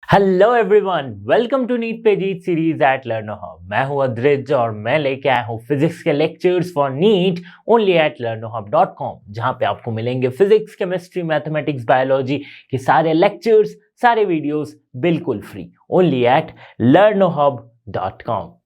Hello everyone, welcome to NEET पे जीत series at Learno Hub. मैं हूं अद्रिज और मैं लेके आया हूं फिजिक्स के lectures for NEET only at learnohub.com, जहां पे आपको मिलेंगे फिजिक्स, केमिस्ट्री, मैथमेटिक्स, बायोलॉजी के सारे लेक्चर्स, सारे वीडियोस बिल्कुल free only at learnohub.com।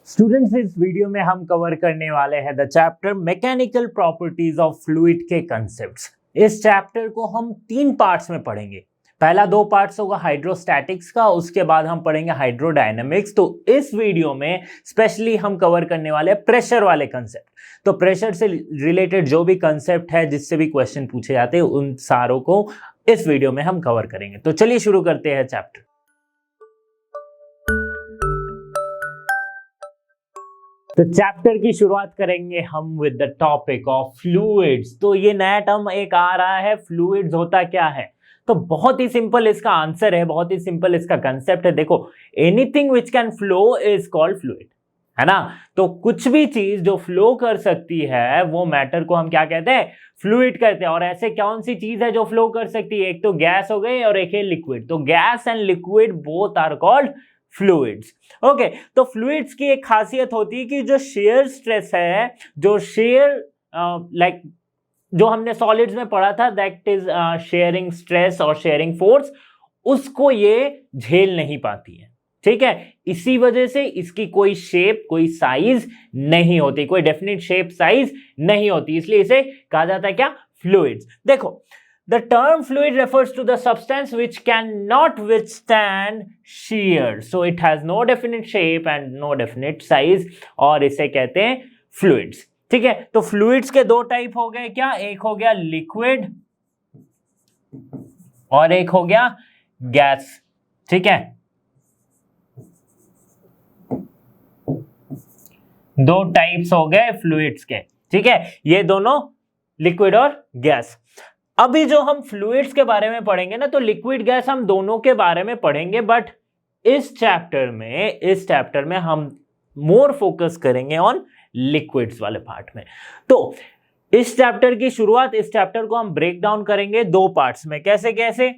Students, इस वीडियो में हम कवर करने वाले हैं the chapter mechanical properties of fluid के कंसेप्ट्स। इस चैप्टर को हम 3 पार्ट्स में पढ़ेंगे। पहला 2 पार्ट्स होगा हाइड्रोस्टैटिक्स का, उसके बाद हम पढ़ेंगे हाइड्रोडायनेमिक्स। तो इस वीडियो में स्पेशली हम कवर करने वाले हैं प्रेशर वाले कंसेप्ट। तो प्रेशर से रिलेटेड जो भी कंसेप्ट है, जिससे भी क्वेश्चन पूछे जाते हैं, उन सारों को इस वीडियो में हम कवर करेंगे। तो चलिए शुरू करते हैं चैप्टर। तो चैप्टर की शुरुआत करेंगे हम with the topic of fluids. तो ये नया टर्म एक आ रहा है, फ्लूइड्स होता क्या है? तो बहुत ही सिंपल इसका आंसर है, बहुत ही सिंपल इसका कंसेप्ट है। देखो, anything which can flow is called fluid, है ना। तो कुछ भी चीज जो फ्लो कर सकती है वो मैटर को हम क्या कहते हैं? फ्लूइड कहते हैं। और ऐसे कौन सी चीज है जो फ्लो कर सकती है? एक तो गैस हो गई और एक है लिक्विड। तो gas and liquid both are called fluids. Okay, तो फ्लूइड्स की एक खासियत होती है कि जो शेयर स्ट्रेस है, जो शेयर लाइक जो हमने सॉलिड्स में पढ़ा था, दैट इज शेयरिंग स्ट्रेस और शेयरिंग फोर्स, उसको ये झेल नहीं पाती है। ठीक है, इसी वजह से इसकी कोई शेप, कोई साइज नहीं होती, कोई डेफिनेट शेप साइज नहीं होती, इसलिए इसे कहा जाता है क्या? फ्लूइड्स। देखो, the term fluid refers to the substance which cannot withstand shear, so it has no definite shape and no definite size, और इसे कहते हैं fluids। ठीक है, तो fluids के 2 टाइप हो गए क्या? एक हो गया लिक्विड और एक हो गया गैस। ठीक है, 2 टाइप्स हो गए फ्लूइड्स के। ठीक है, ये दोनों लिक्विड और गैस। अभी जो हम फ्लूइड्स के बारे में पढ़ेंगे ना, तो लिक्विड गैस हम दोनों के बारे में पढ़ेंगे, बट इस चैप्टर में हम मोर फोकस करेंगे ऑन लिक्विड्स वाले पार्ट में। तो इस चैप्टर की शुरुआत, इस चैप्टर को हम ब्रेक डाउन करेंगे 2 पार्ट्स में। कैसे कैसे?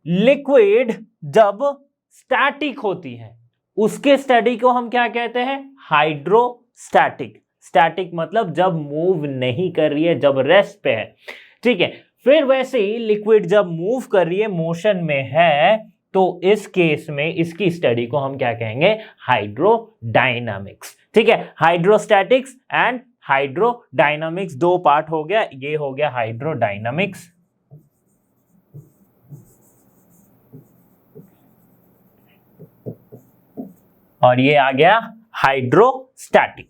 लिक्विड जब स्टैटिक होती है, उसके स्टडी को हम क्या कहते हैं? हाइड्रोस्टैटिक। स्टैटिक मतलब जब मूव नहीं कर रही है, जब रेस्ट पे है। ठीक है, फिर वैसे ही लिक्विड जब मूव कर रही है, मोशन में है, तो इस केस में इसकी स्टडी को हम क्या कहेंगे? हाइड्रोडायनामिक्स। ठीक है, हाइड्रोस्टैटिक्स एंड हाइड्रोडायनामिक्स 2 पार्ट हो गया। ये हो गया हाइड्रोडायनामिक्स, और ये आ गया हाइड्रोस्टैटिक।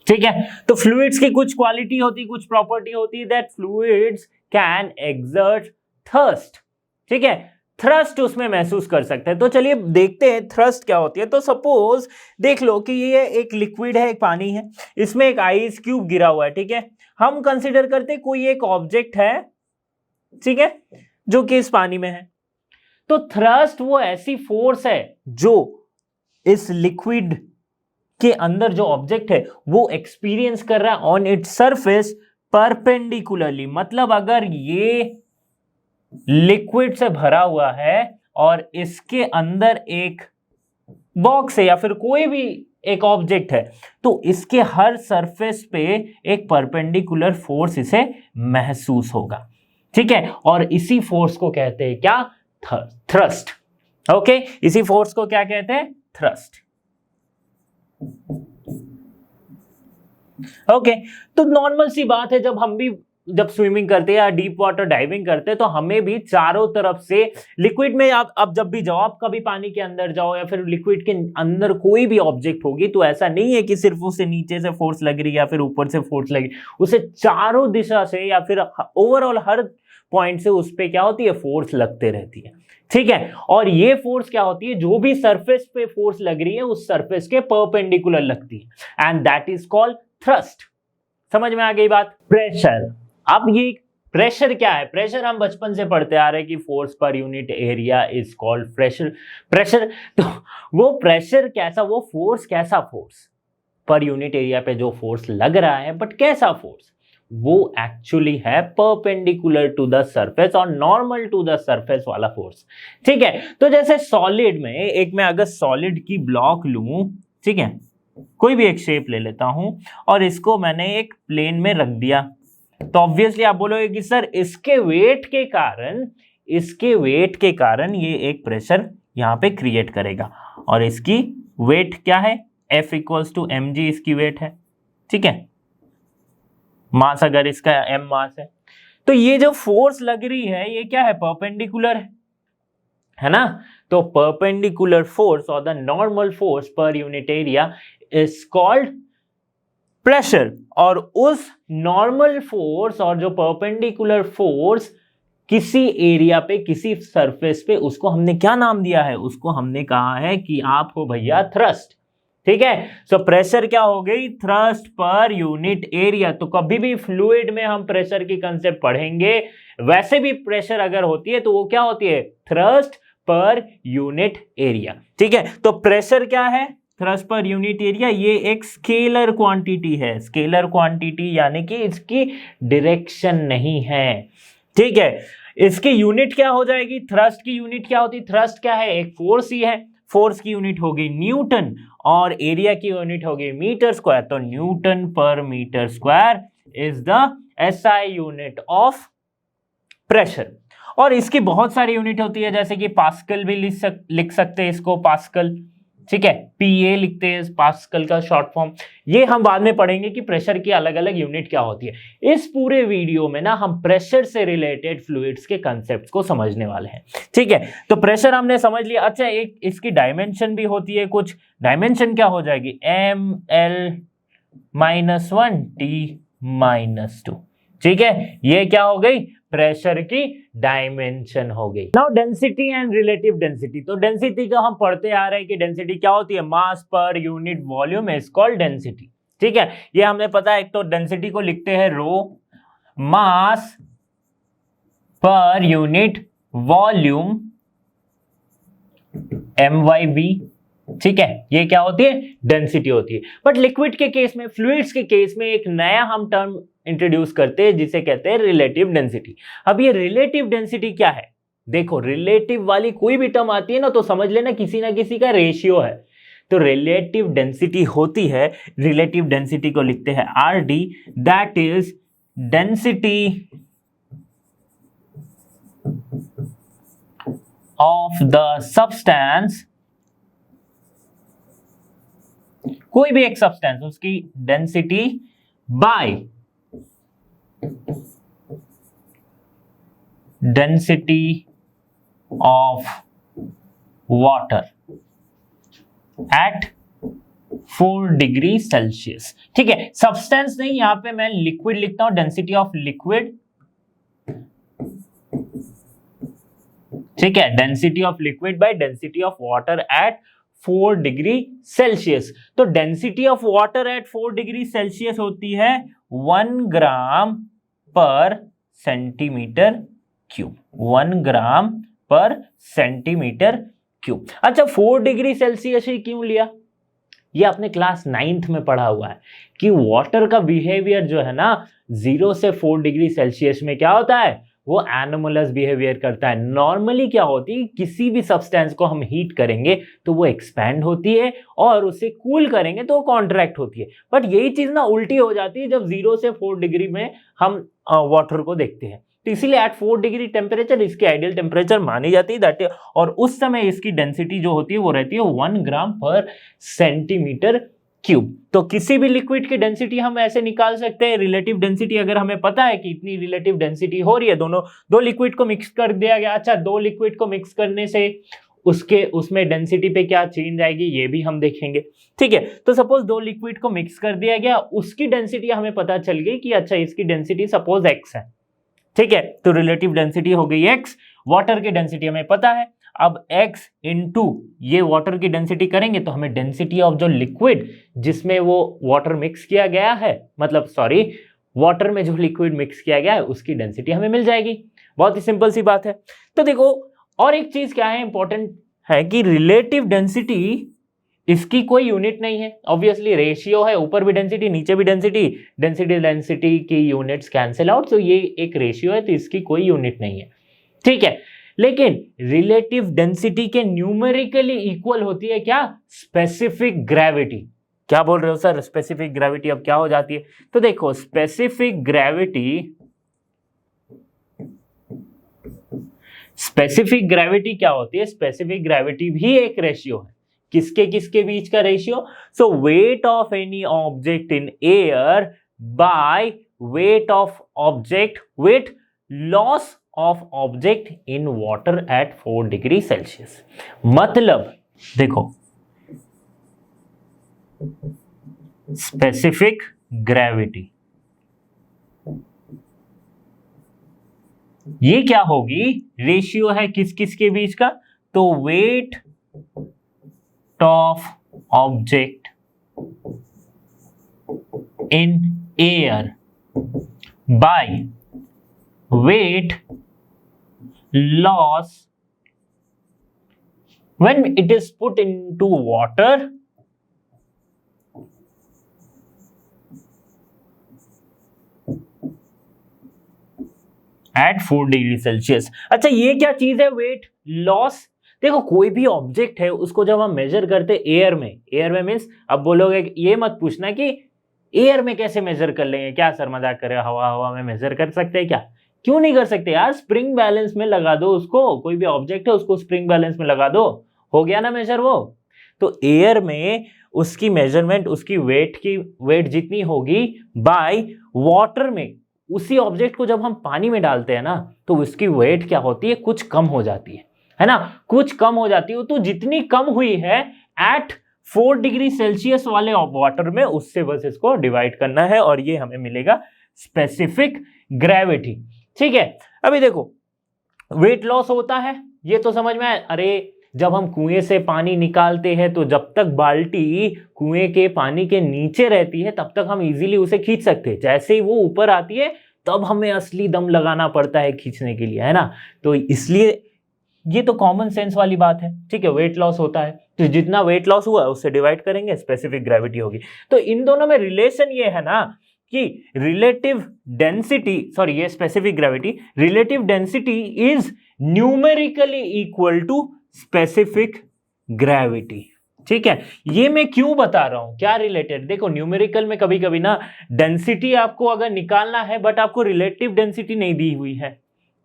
ठीक है, तो फ्लूइड्स की कुछ क्वालिटी होती, कुछ प्रॉपर्टी होती है, that fluids can exert thrust. ठीक है, थ्रस्ट उसमें महसूस कर सकते हैं। तो चलिए देखते हैं थ्रस्ट क्या होती है। तो सपोज देख लो कि ये एक लिक्विड है, एक पानी है, इसमें एक आइस क्यूब गिरा हुआ है। ठीक है, हम कंसिडर करते हैं कोई एक ऑब्जेक्ट है, ठीक है, जो कि इस पानी में है। तो थ्रस्ट वो ऐसी फोर्स है जो इस लिक्विड के अंदर जो ऑब्जेक्ट है वो एक्सपीरियंस कर रहा है ऑन इट्स सरफेस परपेंडिकुलरली। मतलब अगर ये लिक्विड से भरा हुआ है और इसके अंदर एक बॉक्स है या फिर कोई भी एक ऑब्जेक्ट है, तो इसके हर सरफेस पे एक परपेंडिकुलर फोर्स इसे महसूस होगा। ठीक है, और इसी फोर्स को कहते हैं क्या? थ्रस्ट। ओके, इसी फोर्स को क्या कहते हैं? थ्रस्ट। ओके, तो नॉर्मल सी बात है, जब स्विमिंग करते हैं या डीप वाटर डाइविंग करते हैं, तो हमें भी चारों तरफ से लिक्विड में आप जब भी जाओ, आप कभी पानी के अंदर जाओ या फिर लिक्विड के अंदर कोई भी ऑब्जेक्ट होगी, तो ऐसा नहीं है कि सिर्फ उसे नीचे से फोर्स लग रही है या फिर ऊपर से फोर्स लग रही है, उसे चारों दिशा से या फिर ओवरऑल हर पॉइंट से उस पे क्या होती है? फोर्स लगते रहती है। ठीक है, और ये फोर्स क्या होती है? जो भी सरफेस पे फोर्स लग रही है उस सरफेस के परपेंडिकुलर लगती है, and that is called thrust. समझ में आ गई बात? प्रेशर। अब ये प्रेशर क्या है? प्रेशर हम बचपन से पढ़ते आ रहे हैं कि force per unit area is called pressure. Pressure तो वो प्रेशर कैसा, वो फोर्स कैसा, फोर्स पर यूनिट एरिया पे जो फोर्स लग रहा है, बट कैसा फोर्स, वो एक्चुअली है परपेंडिकुलर टू द सरफेस और नॉर्मल टू द सरफेस वाला फोर्स। ठीक है, तो जैसे सॉलिड में एक, मैं अगर सॉलिड की ब्लॉक लूं, ठीक है, कोई भी एक शेप ले लेता हूं और इसको मैंने एक प्लेन में रख दिया, तो ऑब्वियसली आप बोलोगे कि सर इसके वेट के कारण ये एक प्रेशर यहां पे क्रिएट करेगा, और इसकी वेट क्या है, F इक्वल्स टू mg इसकी वेट है। ठीक है, मास अगर इसका m मास है, तो ये जो फोर्स लग रही है ये क्या है, परपेंडिकुलर है ना। तो परपेंडिकुलर फोर्स और the normal force per unit area is called pressure, और उस नॉर्मल फोर्स और जो परपेंडिकुलर फोर्स किसी एरिया पे, किसी सरफेस पे, उसको हमने क्या नाम दिया है, उसको हमने कहा है कि आप हो भैया थ्रस्ट। ठीक है, सो प्रेशर क्या हो गई, थ्रस्ट पर यूनिट एरिया। तो कभी भी फ्लूइड में हम प्रेशर की कंसेप्ट पढ़ेंगे, वैसे भी प्रेशर अगर होती है तो वो क्या होती है, थ्रस्ट पर यूनिट एरिया। ठीक है, तो प्रेशर क्या है, थ्रस्ट पर यूनिट एरिया, ये एक स्केलर क्वांटिटी है। स्केलर क्वांटिटी यानी कि इसकी डायरेक्शन नहीं है। ठीक है, इसकी यूनिट क्या हो जाएगी, थ्रस्ट की यूनिट क्या होती है, थ्रस्ट क्या है, एक फोर्स ही है, फोर्स की यूनिट होगी न्यूटन और एरिया की यूनिट होगी मीटर स्क्वायर। तो newton per metre square is the SI unit of pressure. और इसकी बहुत सारी यूनिट होती है, जैसे कि पास्कल भी लिख सकते हैं इसको, पास्कल। ठीक है, पीए लिखते हैं पास्कल का शॉर्ट फॉर्म। ये हम बाद में पढ़ेंगे कि प्रेशर की अलग अलग यूनिट क्या होती है। इस पूरे वीडियो में ना हम प्रेशर से रिलेटेड फ्लूइड्स के कंसेप्ट्स को समझने वाले हैं। ठीक है, तो प्रेशर हमने समझ लिया। अच्छा, एक इसकी डायमेंशन भी होती है कुछ। डायमेंशन क्या हो जाएगी, ml-1 t-2। ठीक है, ये क्या हो गई, प्रेशर की डायमेंशन हो गई। Now density and relative density. तो डेंसिटी का हम पढ़ते आ रहे हैं कि डेंसिटी क्या होती है, mass per unit volume is called density. ठीक है, ये हमने पता है। एक तो डेंसिटी को लिखते हैं रो, मास पर यूनिट वॉल्यूम MYV। ठीक है, ये क्या होती है, डेंसिटी होती है। बट लिक्विड के केस में, फ्लूइड्स के केस में एक नया हम टर्म इंट्रोड्यूस करते हैं जिसे कहते हैं रिलेटिव डेंसिटी। अब ये रिलेटिव डेंसिटी क्या है, देखो रिलेटिव वाली कोई भी टर्म आती है ना तो समझ लेना किसी ना किसी का रेशियो है। तो रिलेटिव डेंसिटी होती है, रिलेटिव डेंसिटी को लिखते हैं RD, that is density of the substance, कोई भी एक सब्सटेंस, उसकी density bye density of water at 4 degree Celsius. ठीक है, सब्सटेंस नहीं, यहां पे मैं लिक्विड लिखता हूं, डेंसिटी ऑफ लिक्विड। ठीक है, density of liquid by density of water at 4 degree Celsius. तो density of water at 4 degree Celsius होती है 1 ग्राम पर सेंटीमीटर क्यूब। 1 ग्राम पर सेंटीमीटर क्यूब। अच्छा, 4 डिग्री सेल्सियस ही क्यों लिया, ये आपने क्लास 9th में पढ़ा हुआ है कि वाटर का बिहेवियर जो है ना 0 से 4 डिग्री सेल्सियस में क्या होता है, वो एनोमलस बिहेवियर करता है। नॉर्मली क्या होती है, किसी भी सब्सटेंस को हम हीट करेंगे तो वो एक्सपैंड होती है और उसे कूल करेंगे तो वो कॉन्ट्रैक्ट होती है। बट यही चीज ना उल्टी हो जाती है जब 0 से 4 डिग्री में हम वाटर को देखते हैं। तो इसीलिए एट 4 डिग्री टेम्परेचर इसकी आइडियल टेम्परेचर मानी जाती है दैट, और उस समय इसकी डेंसिटी जो होती है वो रहती है 1 ग्राम पर सेंटीमीटर क्यूब। तो किसी भी लिक्विड की डेंसिटी हम ऐसे निकाल सकते हैं, रिलेटिव डेंसिटी अगर हमें पता है कि इतनी रिलेटिव डेंसिटी हो रही है, दो लिक्विड को मिक्स कर दिया गया। अच्छा, 2 लिक्विड को मिक्स करने से उसमें डेंसिटी पे क्या चेंज आएगी ये भी हम देखेंगे। ठीक है, तो सपोज 2 लिक्विड को मिक्स कर दिया गया, उसकी डेंसिटी हमें पता चल गई कि अच्छा इसकी डेंसिटी सपोज x है। ठीक है, तो रिलेटिव डेंसिटी हो गई x। वाटर की डेंसिटी हमें पता है, अब x इंटू ये वाटर की डेंसिटी करेंगे तो हमें डेंसिटी ऑफ जो लिक्विड जिसमें वो वाटर मिक्स किया गया है, मतलब सॉरी वाटर में जो लिक्विड मिक्स किया गया है उसकी डेंसिटी हमें मिल जाएगी। बहुत ही सिंपल सी बात है। तो देखो और एक चीज क्या है इंपॉर्टेंट है कि रिलेटिव डेंसिटी इसकी कोई यूनिट नहीं है, ऑब्वियसली रेशियो है, ऊपर भी डेंसिटी न्यूचे भी डेंसिटी, डेंसिटी की यूनिट्स कैंसिल आउट, तो ये एक रेशियो है तो इसकी कोई यूनिट नहीं है, ठीक है। लेकिन रिलेटिव डेंसिटी के न्यूमेरिकली इक्वल होती है क्या, स्पेसिफिक ग्रेविटी। क्या बोल रहे हो सर, स्पेसिफिक ग्रेविटी अब क्या हो जाती है, तो देखो स्पेसिफिक ग्रेविटी क्या होती है, स्पेसिफिक ग्रेविटी भी एक रेशियो है, किसके किसके बीच का ratio, so weight of any object in air by weight of object with loss of object in water at 4 degree Celsius. मतलब देखो स्पेसिफिक ग्रेविटी ये क्या होगी, रेशियो है किस किस के बीच का, तो weight of object in air by weight loss when it is put into water at 4 degree Celsius. अच्छा ये क्या चीज है वेट लॉस, देखो कोई भी ऑब्जेक्ट है उसको जब हम मेजर करते एयर में मीन्स, अब बोलोगे ये मत पूछना कि एयर में कैसे मेजर कर लेंगे, क्या सर मजाक कर रहे हो, हवा में मेजर कर सकते हैं क्या, क्यों नहीं कर सकते यार, स्प्रिंग बैलेंस में लगा दो उसको, कोई भी ऑब्जेक्ट है उसको स्प्रिंग बैलेंस में लगा दो, हो गया ना मेजर वो। तो एयर में उसकी मेजरमेंट उसकी वेट जितनी होगी बाय वाटर में, उसी ऑब्जेक्ट को जब हम पानी में डालते हैं ना तो उसकी वेट क्या होती है, कुछ कम हो जाती है ना, कुछ कम हो जाती है। तो जितनी कम हुई है एट 4 डिग्री सेल्सियस वाले वाटर में, उससे बस इसको डिवाइड करना है और ये हमें मिलेगा स्पेसिफिक ग्रेविटी, ठीक है। अभी देखो वेट लॉस होता है ये तो समझ में आया, अरे जब हम कुएं से पानी निकालते हैं तो जब तक बाल्टी कुएं के पानी के नीचे रहती है तब तक हम इजीली उसे खींच सकते हैं, जैसे ही वो ऊपर आती है तब हमें असली दम लगाना पड़ता है खींचने के लिए, है ना। तो इसलिए ये तो कॉमन सेंस वाली बात है, ठीक है। वेट लॉस होता है तो जितना वेट लॉस हुआ उससे डिवाइड करेंगे, स्पेसिफिक ग्रेविटी होगी। तो इन दोनों में रिलेशन ये है ना कि रिलेटिव डेंसिटी, सॉरी ये specific gravity, relative density is numerically equal to specific gravity, ठीक है। ये मैं क्यों बता रहा हूं, क्या रिलेटेड, देखो न्यूमेरिकल में कभी कभी ना डेंसिटी आपको अगर निकालना है बट आपको रिलेटिव डेंसिटी नहीं दी हुई है,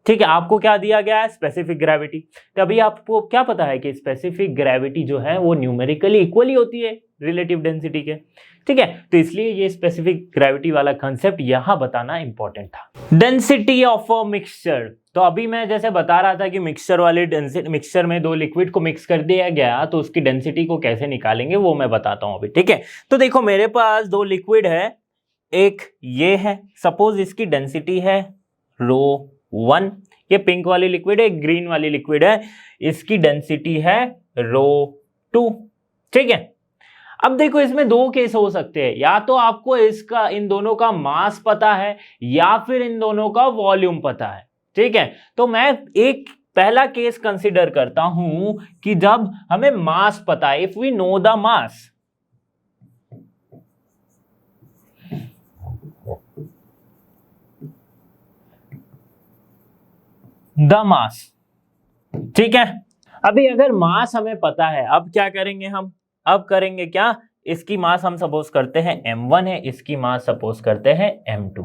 ठीक है, आपको क्या दिया गया है, स्पेसिफिक ग्रेविटी। तो अभी आपको क्या पता है कि स्पेसिफिक ग्रेविटी जो है वो न्यूमेरिकली इक्वली होती है रिलेटिव डेंसिटी के, ठीक है। तो इसलिए ये स्पेसिफिक ग्रेविटी वाला कंसेप्ट यहां बताना इंपॉर्टेंट था। डेंसिटी ऑफ अ मिक्सचर, तो अभी मैं जैसे बता रहा था कि मिक्सचर में दो लिक्विड को मिक्स कर दिया गया तो उसकी डेंसिटी को कैसे निकालेंगे वो मैं बताता हूं अभी, ठीक है। तो देखो मेरे पास दो लिक्विड है, एक ये है, सपोज इसकी डेंसिटी है ρ1, ये पिंक वाली लिक्विड है, ग्रीन वाली लिक्विड है, इसकी डेंसिटी है ρ2, ठीक है। अब देखो इसमें दो केस हो सकते हैं, या तो आपको इसका इन दोनों का मास पता है या फिर इन दोनों का वॉल्यूम पता है, ठीक है। तो मैं एक पहला केस कंसीडर करता हूं कि जब हमें मास पता है, if we know the mass, ठीक है। अभी अगर मास हमें पता है, अब क्या करेंगे हम, अब करेंगे क्या, इसकी मास हम सपोज करते हैं m1 है, इसकी मास सपोज करते हैं m2,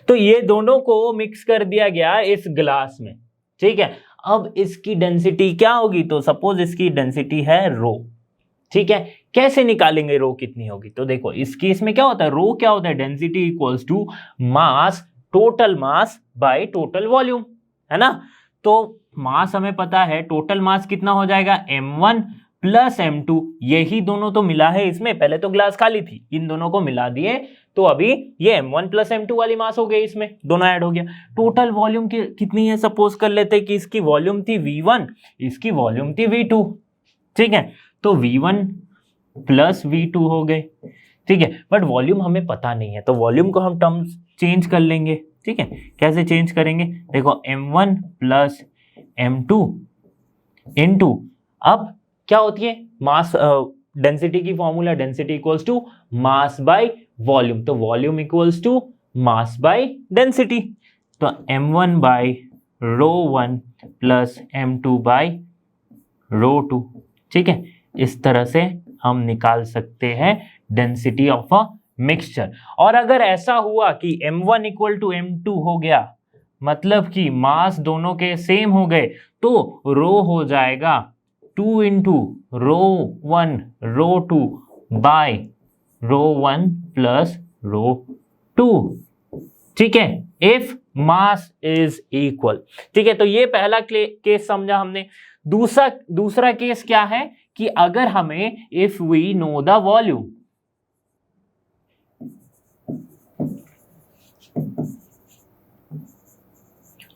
तो ये दोनों को मिक्स कर दिया गया इस ग्लास में, ठीक है। अब इसकी डेंसिटी क्या होगी, तो सपोज इसकी डेंसिटी है रो, ठीक है। कैसे निकालेंगे रो कितनी होगी, तो देखो इसकी इसमें क्या होता है, रो क्या होता है, density equals to mass, total mass by total volume, है ना। तो मास हमें पता है, टोटल मास कितना हो जाएगा m1 प्लस m2, यही दोनों तो मिला है इसमें, पहले तो ग्लास खाली थी, इन दोनों को मिला दिए तो अभी ये m1 प्लस m2 वाली मास हो गई, इसमें दोनों ऐड हो गया। टोटल वॉल्यूम कितनी है, सपोज कर लेते हैं कि इसकी वॉल्यूम थी v1, इसकी वॉल्यूम थी v2, ठीक है। तो v1 प्लस v2 हो गए, ठीक है, बट वॉल्यूम हमें पता नहीं है, तो वॉल्यूम को हम टर्म्स चेंज कर लेंगे। ठीक है, कैसे चेंज करेंगे, देखो m1 प्लस m2 इनटू, अब क्या होती है मास, डेंसिटी की formula, density equals to mass by volume, तो volume equals to mass by density, तो m1 bye ρ1 plus m2 bye ρ2। ठीक है, इस तरह से हम निकाल सकते हैं डेंसिटी ऑफ अ मिक्सचर। और अगर ऐसा हुआ कि m1 इक्वल टू m2 हो गया, मतलब कि मास दोनों के सेम हो गए, तो रो हो जाएगा 2 इंटू ρ1 ρ2 बाय ρ1 प्लस ρ2। ठीक है, इफ मास इज इक्वल। ठीक है, तो ये पहला केस समझा हमने। दूसरा केस क्या है कि अगर हमें if we know the volume,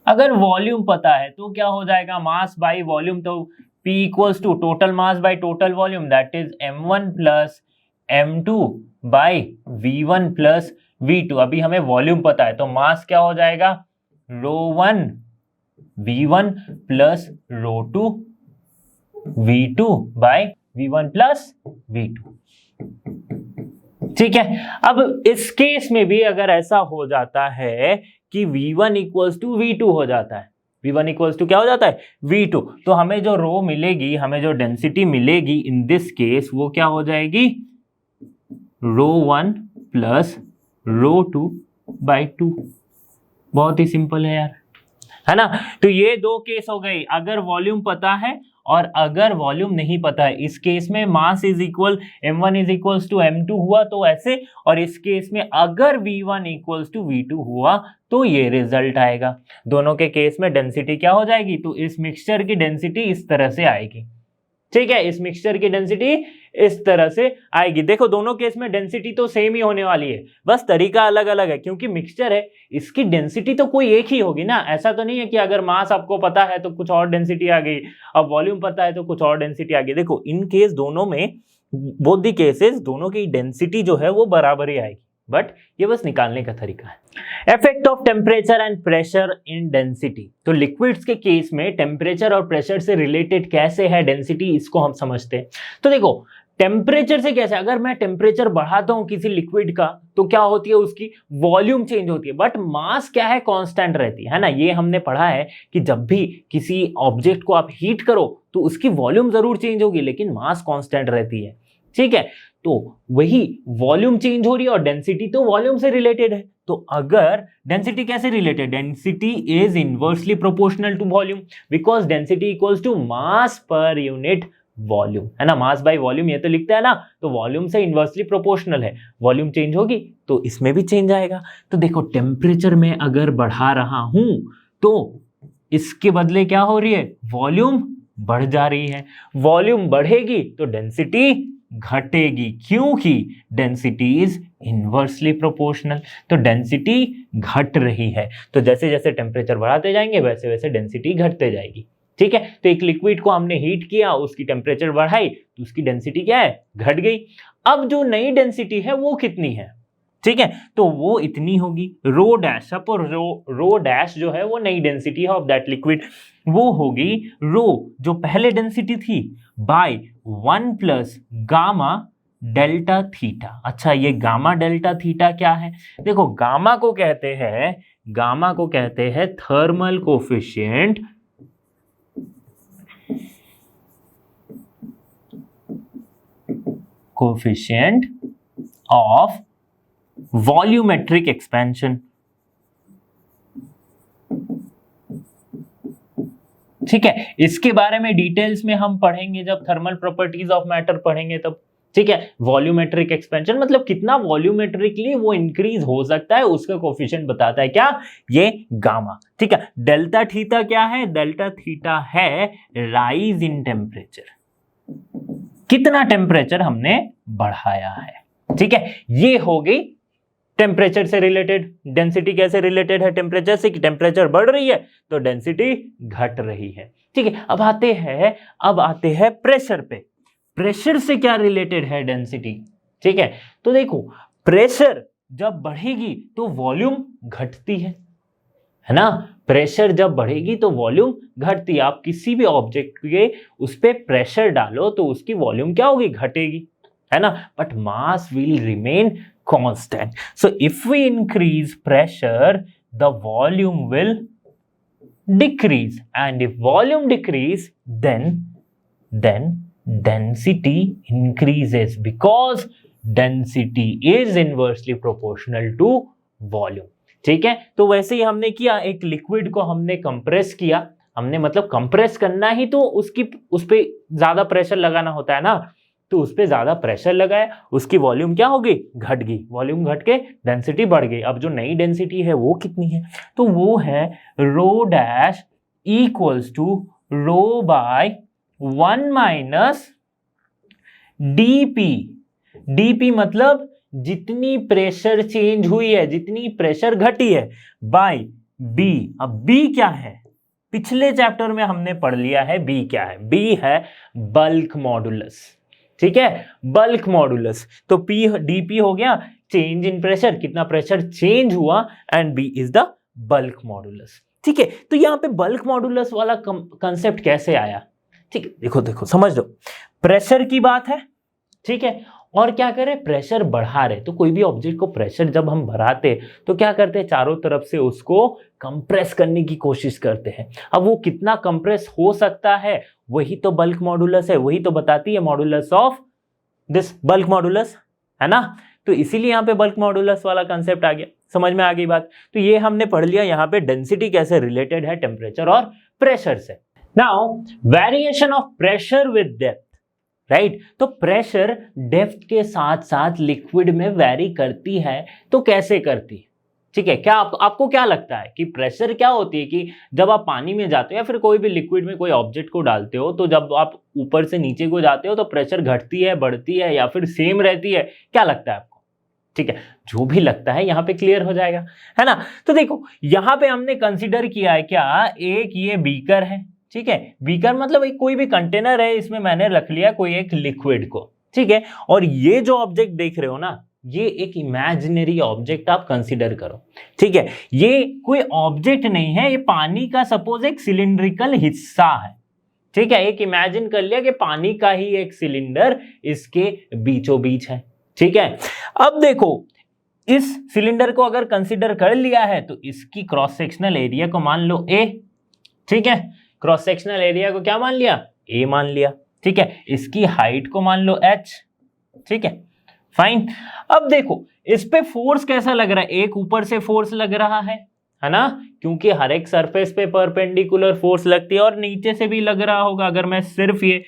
अगर वॉल्यूम पता है तो क्या हो जाएगा, मास बाय वॉल्यूम, तो P equals to total mass by total volume, that is m1 plus m2 by v1 plus v2। अभी हमें वॉल्यूम पता है, तो मास क्या हो जाएगा, ρ1 v1 plus ρ2 v2 bye v1 plus v2। ठीक है, अब इस केस में भी अगर ऐसा हो जाता है कि v1 इक्वल्स टू v2 हो जाता है, v1 इक्वल्स टू क्या हो जाता है, v2, तो हमें जो रो मिलेगी, हमें जो डेंसिटी मिलेगी इन दिस केस, वो क्या हो जाएगी, ρ1 प्लस ρ2 बाई 2। बहुत ही सिंपल है यार, है ना। तो ये दो केस हो गई, अगर वॉल्यूम पता है और अगर वॉल्यूम नहीं पता है। इस केस में mass is equal m1 is equals to m2 हुआ तो ऐसे, और इस केस में अगर v1 इक्वल्स टू v2 हुआ तो ये रिजल्ट आएगा। दोनों के केस में डेंसिटी क्या हो जाएगी, तो इस मिक्सचर की डेंसिटी इस तरह से आएगी। ठीक है, इस मिक्सचर की डेंसिटी इस तरह से आएगी। देखो दोनों केस में डेंसिटी तो सेम ही होने वाली है, बस तरीका अलग अलग है, क्योंकि मिक्सचर है, इसकी डेंसिटी तो कोई एक ही होगी ना। ऐसा तो नहीं है कि अगर मास आपको पता है तो कुछ और डेंसिटी आ गई, अब वॉल्यूम पता है तो कुछ और डेंसिटी आ गई। देखो इन केस दोनों में, बोथ द केसेस, दोनों की डेंसिटी जो है वो बराबर ही आएगी, बट ये बस निकालने का तरीका है। Effect of temperature and pressure in density. तो लिक्विड्स के केस में टेम्परेचर और प्रेशर से रिलेटेड कैसे है डेंसिटी, इसको हम समझते हैं। तो देखो टेम्परेचर से कैसे, अगर मैं टेम्परेचर बढ़ाता हूं किसी लिक्विड का तो क्या होती है, उसकी वॉल्यूम चेंज होती है, बट मास क्या है, कांस्टेंट रहती है ना। ये हमने पढ़ा है कि जब भी किसी ऑब्जेक्ट को आप हीट करो तो उसकी वॉल्यूम जरूर चेंज होगी, लेकिन मास कांस्टेंट रहती है। ठीक है, तो वही वॉल्यूम चेंज हो रही है और डेंसिटी तो वॉल्यूम से रिलेटेड है। तो अगर डेंसिटी कैसे रिलेटेड, density is inversely proportional to volume, because density equals to mass per unit volume, है ना। मास बाय वॉल्यूम ये तो लिखता है ना, तो वॉल्यूम से इनवर्सली प्रोपोर्शनल है। वॉल्यूम चेंज होगी तो इसमें भी चेंज आएगा। तो देखो टेम्परेचर में अगर बढ़ा रहा हूं तो इसके बदले क्या हो रही है, वॉल्यूम बढ़ जा रही है। वॉल्यूम बढ़ेगी तो डेंसिटी घटेगी, क्योंकि डेंसिटी इज इनवर्सली प्रोपोर्शनल। तो डेंसिटी घट रही है, तो जैसे जैसे टेम्परेचर बढ़ाते जाएंगे वैसे वैसे डेंसिटी घटते जाएगी। ठीक है, तो एक लिक्विड को हमने हीट किया, उसकी टेम्परेचर बढ़ाई तो उसकी डेंसिटी क्या है, घट गई। अब जो नई डेंसिटी है वो कितनी है, ठीक है, तो वो इतनी होगी rho dash. Suppose rho dash जो है वो नई डेंसिटी है ऑफ दैट लिक्विड, वो होगी रो जो पहले डेंसिटी थी by 1 plus gamma delta theta. अच्छा, ये गामा डेल्टा थीटा क्या है, देखो गामा को कहते हैं thermal coefficient of volumetric expansion. ठीक है, इसके बारे में डिटेल्स में हम पढ़ेंगे जब थर्मल प्रॉपर्टीज ऑफ मैटर पढ़ेंगे तब। ठीक है, वॉल्यूमेट्रिक एक्सपेंशन मतलब कितना वॉल्यूमेट्रिकली वो इंक्रीज हो सकता है, उसका कोफिशिएंट बताता है क्या, ये गामा। ठीक है, डेल्टा थीटा क्या है, डेल्टा थीटा है राइज इन टेम्परेचर, कितना टेम्परेचर हमने बढ़ाया है। ठीक है, ये हो गई टेम्परेचर से रिलेटेड। डेंसिटी कैसे रिलेटेड है टेम्परेचर से, कि टेम्परेचर बढ़ रही है तो डेंसिटी घट रही है। ठीक है, अब आते हैं प्रेशर पे। प्रेशर से क्या रिलेटेड है डेंसिटी, ठीक है। तो देखो प्रेशर जब बढ़ेगी तो वॉल्यूम घटती है ना। प्रेशर जब बढ़ेगी तो वॉल्यूम घटती है। आप किसी भी ऑब्जेक्ट के उस पे प्रेशर डालो तो उसकी वॉल्यूम क्या होगी, घटेगी, है ना। But mass will remain constant. So if we increase pressure the volume will decrease, and if volume decrease then density increases because density is inversely proportional to volume। ठीक है। तो वैसे ही हमने किया, एक लिक्विड को हमने कंप्रेस किया, हमने मतलब कंप्रेस करना ही तो उस पे ज्यादा प्रेशर लगाना होता है ना, तो उस पे ज्यादा प्रेशर लगाया, उसकी वॉल्यूम क्या हो गई, घट गई, वॉल्यूम घट के डेंसिटी बढ़ गई। अब जो नई डेंसिटी है वो कितनी है, तो वो है rho dash equals to rho by 1 minus dP. DP मतलब जितनी प्रेशर चेंज हुई है, जितनी प्रेशर घटी है, बाय बी। अब बी क्या है, पिछले चैप्टर में हमने पढ़ लिया है बी क्या है, बी है बल्क मॉडुलस। ठीक है, बल्क मॉडुलस। तो पी डीपी हो गया चेंज इन प्रेशर, कितना प्रेशर चेंज हुआ, and B is the bulk modulus. ठीक है। तो यहां पे बल्क मॉडुलस वाला कंसेप्ट कैसे आया, ठीक है, देखो देखो समझ लो। प्रेशर की बात है, ठीक है, और क्या करें, प्रेशर बढ़ा रहे। तो कोई भी ऑब्जेक्ट को प्रेशर जब हम बढ़ाते तो क्या करते हैं, चारों तरफ से उसको कंप्रेस करने की कोशिश करते हैं। अब वो कितना कंप्रेस हो सकता है, वही तो बल्क मॉडुलस है, वही तो बताती है modulus of this bulk modulus, है ना। तो इसीलिए यहाँ पे बल्क मॉडुलस वाला कंसेप्ट आ गया, समझ में आ गई बात। तो ये हमने पढ़ लिया यहाँ पे डेंसिटी कैसे रिलेटेड है टेम्परेचर और प्रेशर से। Now variation of pressure with depth, right. तो प्रेशर डेप्थ के साथ साथ लिक्विड में वेरी करती है, तो कैसे करती है, ठीक है। क्या आपको क्या लगता है कि प्रेशर क्या होती है, कि जब आप पानी में जाते हो या फिर कोई भी लिक्विड में कोई ऑब्जेक्ट को डालते हो, तो जब आप ऊपर से नीचे को जाते हो तो प्रेशर घटती है, बढ़ती है, या फिर सेम रहती है, क्या लगता है आपको, ठीक है। जो भी लगता है यहाँ पे क्लियर हो जाएगा, है ना। तो देखो यहाँ पे हमने कंसिडर किया है क्या, एक ये बीकर है, ठीक है। बीकर मतलब एक कोई भी कंटेनर है, इसमें मैंने रख लिया कोई एक लिक्विड को, ठीक है। और ये जो ऑब्जेक्ट देख रहे हो ना, ये एक इमेजिनरी ऑब्जेक्ट आप कंसीडर करो, ठीक है। ये कोई ऑब्जेक्ट नहीं है, ये पानी का सपोज एक सिलिंड्रिकल हिस्सा है, ठीक है। एक इमेजिन कर लिया कि पानी का ही एक सिलेंडर इसके बीचों बीच है, ठीक है। अब देखो इस सिलेंडर को अगर कंसीडर कर लिया है तो इसकी क्रॉस सेक्शनल एरिया को मान लो ए, ठीक है। क्रॉस सेक्शनल एरिया को क्या मान लिया, ए मान लिया, ठीक है। इसकी हाइट को मान लो h, ठीक है, फाइन। अब देखो इस पे फोर्स कैसा लग रहा है, एक ऊपर से फोर्स लग रहा है ना, क्योंकि हर एक सरफेस पे परपेंडिकुलर फोर्स लगती है, और नीचे से भी लग रहा होगा अगर मैं सिर्फ ये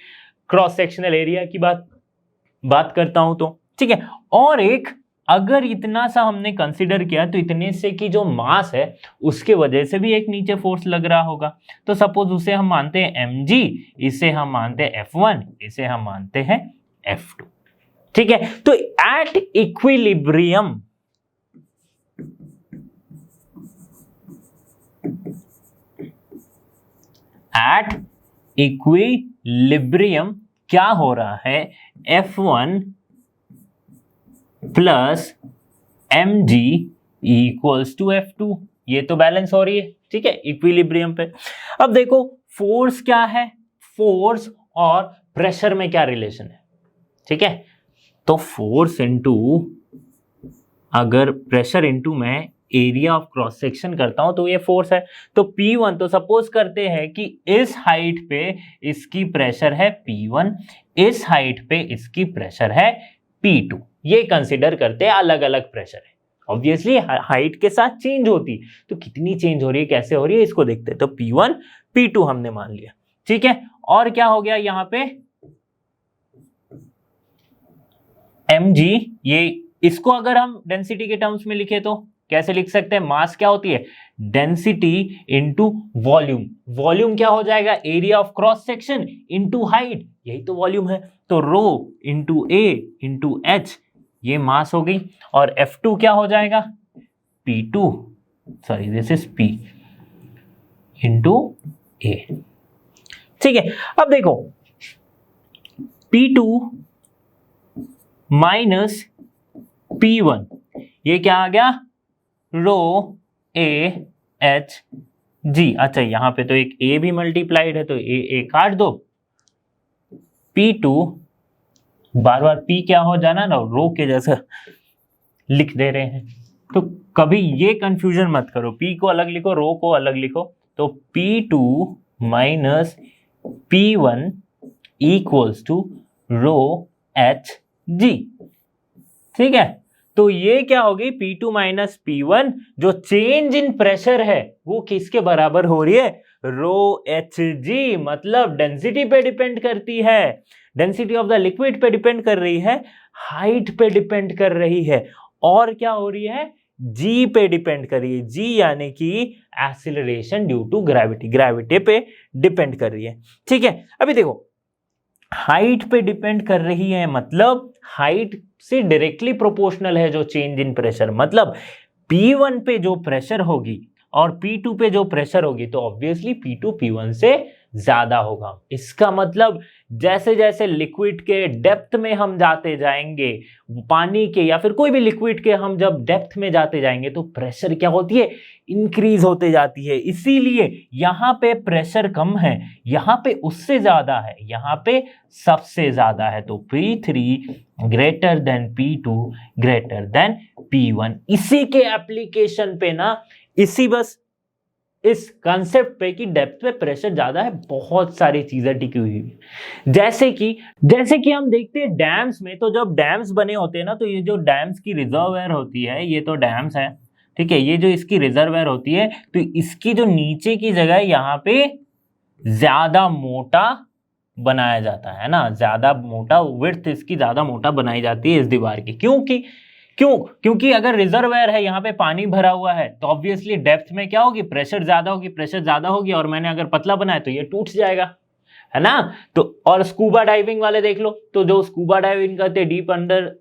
क्रॉस सेक्शनल एरिया की बात करता हूं तो, ठीक है। और एक अगर इतना सा हमने कंसीडर किया तो इतने से की जो मास है उसके वजह से भी एक नीचे फोर्स लग रहा होगा। तो सपोज उसे हम मानते हैं mg, इसे हम मानते हैं F1, इसे हम मानते हैं F2, ठीक है। तो एट इक्विलिब्रियम, क्या हो रहा है, F1 plus mg equals to F2, ये तो बैलेंस हो रही है, ठीक है, इक्विलिब्रियम पे। अब देखो फोर्स क्या है, फोर्स और प्रेशर में क्या रिलेशन है, ठीक है। तो फोर्स इनटू, अगर प्रेशर इनटू मैं एरिया ऑफ क्रॉस सेक्शन करता हूं तो ये फोर्स है। तो P1, तो सपोज करते हैं कि इस हाइट पे इसकी प्रेशर है P1, इस हाइट पे इसकी प्रेशर है P2, ये कंसिडर करते हैं अलग अलग प्रेशर है। ऑब्वियसली हाइट के साथ चेंज होती, तो कितनी चेंज हो रही है, कैसे हो रही है, इसको देखते हैं। तो P1 P2 हमने मान लिया, ठीक है। और क्या हो गया यहाँ पे mg, ये इसको अगर हम डेंसिटी के टर्म्स में लिखे तो कैसे लिख सकते हैं, मास क्या होती है, डेंसिटी इंटू वॉल्यूम। वॉल्यूम क्या हो जाएगा, area of cross section into height, यही तो वॉल्यूम है। तो रो इंटू ए इंटू एच, ये मास हो गई। और F2 क्या हो जाएगा, P2, sorry this is P into a, ठीक है। अब देखो P2 माइनस P1, ये क्या आ गया, रो ए एच जी। अच्छा यहां पे तो एक ए भी मल्टीप्लाइड है तो ए काट दो, P2, बार बार P क्या हो जाना ना, रो के जैसा लिख दे रहे हैं, तो कभी ये कंफ्यूजन मत करो, P को अलग लिखो, रो को अलग लिखो। तो P2 minus P1 equals to rho H g. ठीक है, तो ये क्या होगी, P2 माइनस P1, जो चेंज इन प्रेशर है वो किसके बराबर हो रही है, रो एच जी, मतलब डेंसिटी पे डिपेंड करती है, डेंसिटी ऑफ द लिक्विड पे डिपेंड कर रही है, हाइट पे डिपेंड कर रही है, और क्या हो रही है, जी पे डिपेंड कर रही है, जी यानी कि acceleration due to gravity, gravity पे डिपेंड कर रही है। ठीक है, अभी देखो हाइट पे डिपेंड कर रही है, मतलब हाइट से डायरेक्टली प्रोपोर्शनल है जो चेंज इन प्रेशर, मतलब P1 पे जो प्रेशर होगी और P2 पे जो प्रेशर होगी तो ऑब्वियसली P2 P1 से ज्यादा होगा। इसका मतलब जैसे जैसे लिक्विड के डेप्थ में हम जाते जाएंगे, पानी के या फिर कोई भी लिक्विड के हम जब डेप्थ में जाते जाएंगे तो प्रेशर क्या होती है, इंक्रीज होते जाती है। इसीलिए यहां पे प्रेशर कम है, यहां पे उससे ज्यादा है, यहां पे सबसे ज्यादा है, तो P3 greater than P2 greater than P1। इसी के एप्लीकेशन पे ना, इसी बस इस कंसेप्ट पे कि डेप्थ पे प्रेशर ज्यादा है, बहुत सारी चीजें टिकी हुई है। जैसे कि हम देखते हैं डैम्स में, तो जब डैम्स बने होते हैं ना, तो ये जो डैम्स की रिजर्वयर होती है, ये तो डैम्स है, ठीक है, ये जो इसकी रिजर्वयर होती है, तो इसकी जो नीचे की जगह है यहाँ पे ज्यादा मोटा बनाया जाता है ना, ज्यादा मोटा, विड्थ इसकी ज्यादा मोटा बनाई जाती है इस दीवार की। क्योंकि अगर रिजर्वायर है, यहाँ पे पानी भरा हुआ है, तो ऑब्वियसली डेप्थ में क्या होगी, प्रेशर ज्यादा होगी, और मैंने अगर पतला बनाया तो ये टूट जाएगा, है ना। तो और स्कूबा डाइविंग वाले देख लो, तो जो स्कूबा डाइविंग करते हैं deep under,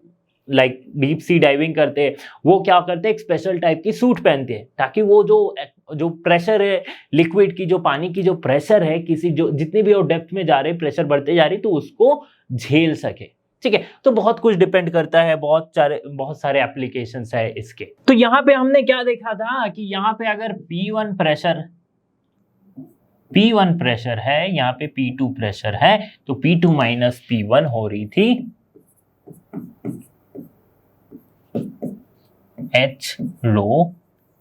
like deep sea diving करते हैं, वो क्या करते हैं, एक स्पेशल टाइप की सूट पहनते हैं, ताकि वो जो प्रेशर है लिक्विड की, जो पानी की जो प्रेशर है, किसी जो जितनी भी वो डेप्थ में जा रहे, प्रेशर बढ़ते जा रही, तो उसको झेल सके। ठीक है, तो बहुत कुछ डिपेंड करता है, बहुत सारे एप्लीकेशंस है इसके। तो यहां पे हमने क्या देखा था कि यहां पे अगर P1 प्रेशर है, यहाँ पे P2 प्रेशर है, तो P2 माइनस P1 हो रही थी H रो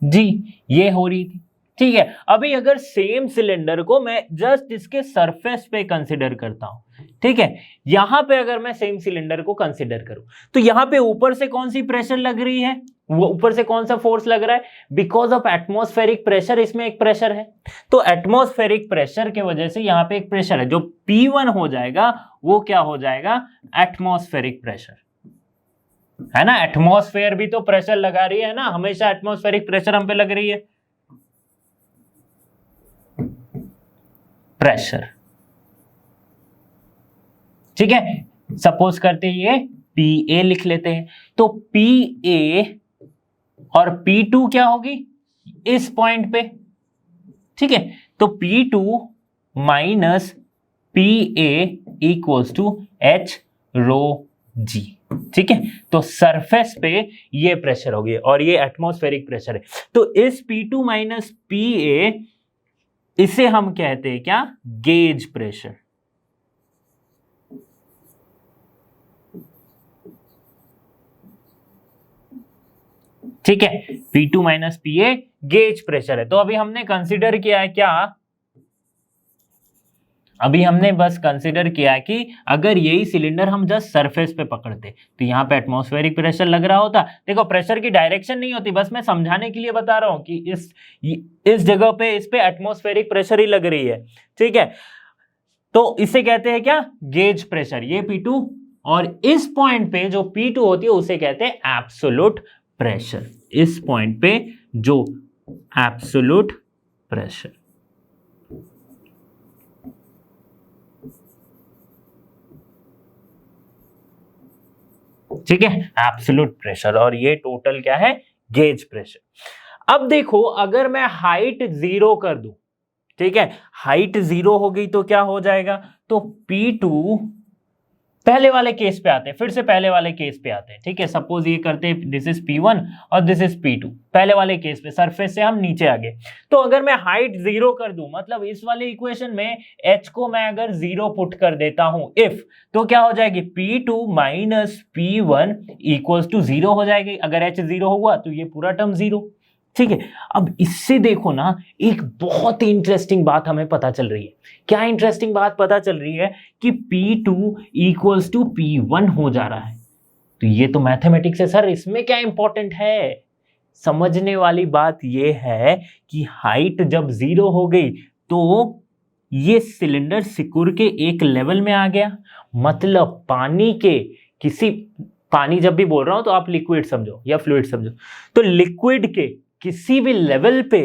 जी, ये हो रही थी। ठीक है, अभी अगर सेम सिलेंडर को मैं जस्ट इसके सरफेस पे कंसिडर करता हूं, ठीक है, यहां पे अगर मैं सेम सिलेंडर को कंसिडर करूं, तो यहां पे ऊपर से कौन सी प्रेशर लग रही है, वो ऊपर से कौन सा फोर्स लग रहा है, बिकॉज ऑफ एटमॉस्फेरिक प्रेशर, इसमें एक प्रेशर है, तो एटमॉस्फेरिक प्रेशर के वजह से यहां पे एक प्रेशर है, जो P1 हो जाएगा वो क्या हो जाएगा, एटमॉस्फेरिक प्रेशर, है ना। एटमॉस्फेयर भी तो प्रेशर लगा रही है ना, हमेशा एटमॉस्फेरिक प्रेशर हम पे लग रही है, प्रेशर। ठीक है, सपोज करते ये PA लिख लेते हैं, तो PA और P2 क्या होगी इस पॉइंट पे, ठीक है, तो P2 minus PA equals to H rho G। ठीक है, तो सरफेस पे ये प्रेशर होगी और ये एटमॉस्फेरिक प्रेशर है, तो इस P2 माइनस PA, इसे हम कहते हैं क्या, गेज प्रेशर। ठीक है, P2 minus PA gauge pressure है। तो अभी हमने कंसीडर किया है क्या, अभी हमने बस कंसीडर किया कि अगर यही सिलेंडर हम जस्ट सरफेस पे पकड़ते तो यहाँ पे एटमॉस्फेरिक प्रेशर लग रहा होता। देखो प्रेशर की डायरेक्शन नहीं होती, बस मैं समझाने के लिए बता रहा हूं कि इस जगह पे इस पे एटमॉस्फेरिक प्रेशर ही लग रही है। ठीक है, तो इसे कहते हैं क्या, गेज प्रेशर, ये P2, और इस पॉइंट पे जो P2 होती है उसे कहते हैं एब्सोल्यूट प्रेशर, इस पॉइंट पे जो एब्सोल्यूट प्रेशर। ठीक है, एब्सोल्यूट प्रेशर, और ये टोटल क्या है, गेज प्रेशर। अब देखो अगर मैं हाइट 0 कर दूं, ठीक है, हाइट 0 हो गई तो क्या हो जाएगा, तो P2 पहले वाले केस पे आते हैं, फिर से पहले वाले केस पे आते हैं, ठीक है। सपोज ये करते हैं दिस इज P1 और दिस इज P2, पहले वाले केस पे सरफेस से हम नीचे आ गए। तो अगर मैं हाइट 0 कर दूं, मतलब इस वाले इक्वेशन में h को मैं अगर 0 पुट कर देता हूं इफ, तो क्या हो जाएगी P2 minus P1 equals to 0 हो जाएगी। अगर h 0 हुआ तो ये पूरा टर्म 0, ठीक है। अब इससे देखो ना, एक बहुत ही इंटरेस्टिंग बात हमें पता चल रही है। क्या इंटरेस्टिंग बात पता चल रही है कि P2 इक्वल्स टू P1 हो जा रहा है। तो ये तो मैथमेटिक्स है सर, इसमें क्या इंपॉर्टेंट है? समझने वाली बात ये है कि हाइट जब 0 हो गई तो ये सिलेंडर सिकुड़ के एक लेवल में आ गया, मतलब पानी के किसी, पानी जब भी बोल रहा हूं तो आप लिक्विड समझो या फ्लूइड समझो, तो लिक्विड के किसी भी लेवल पे,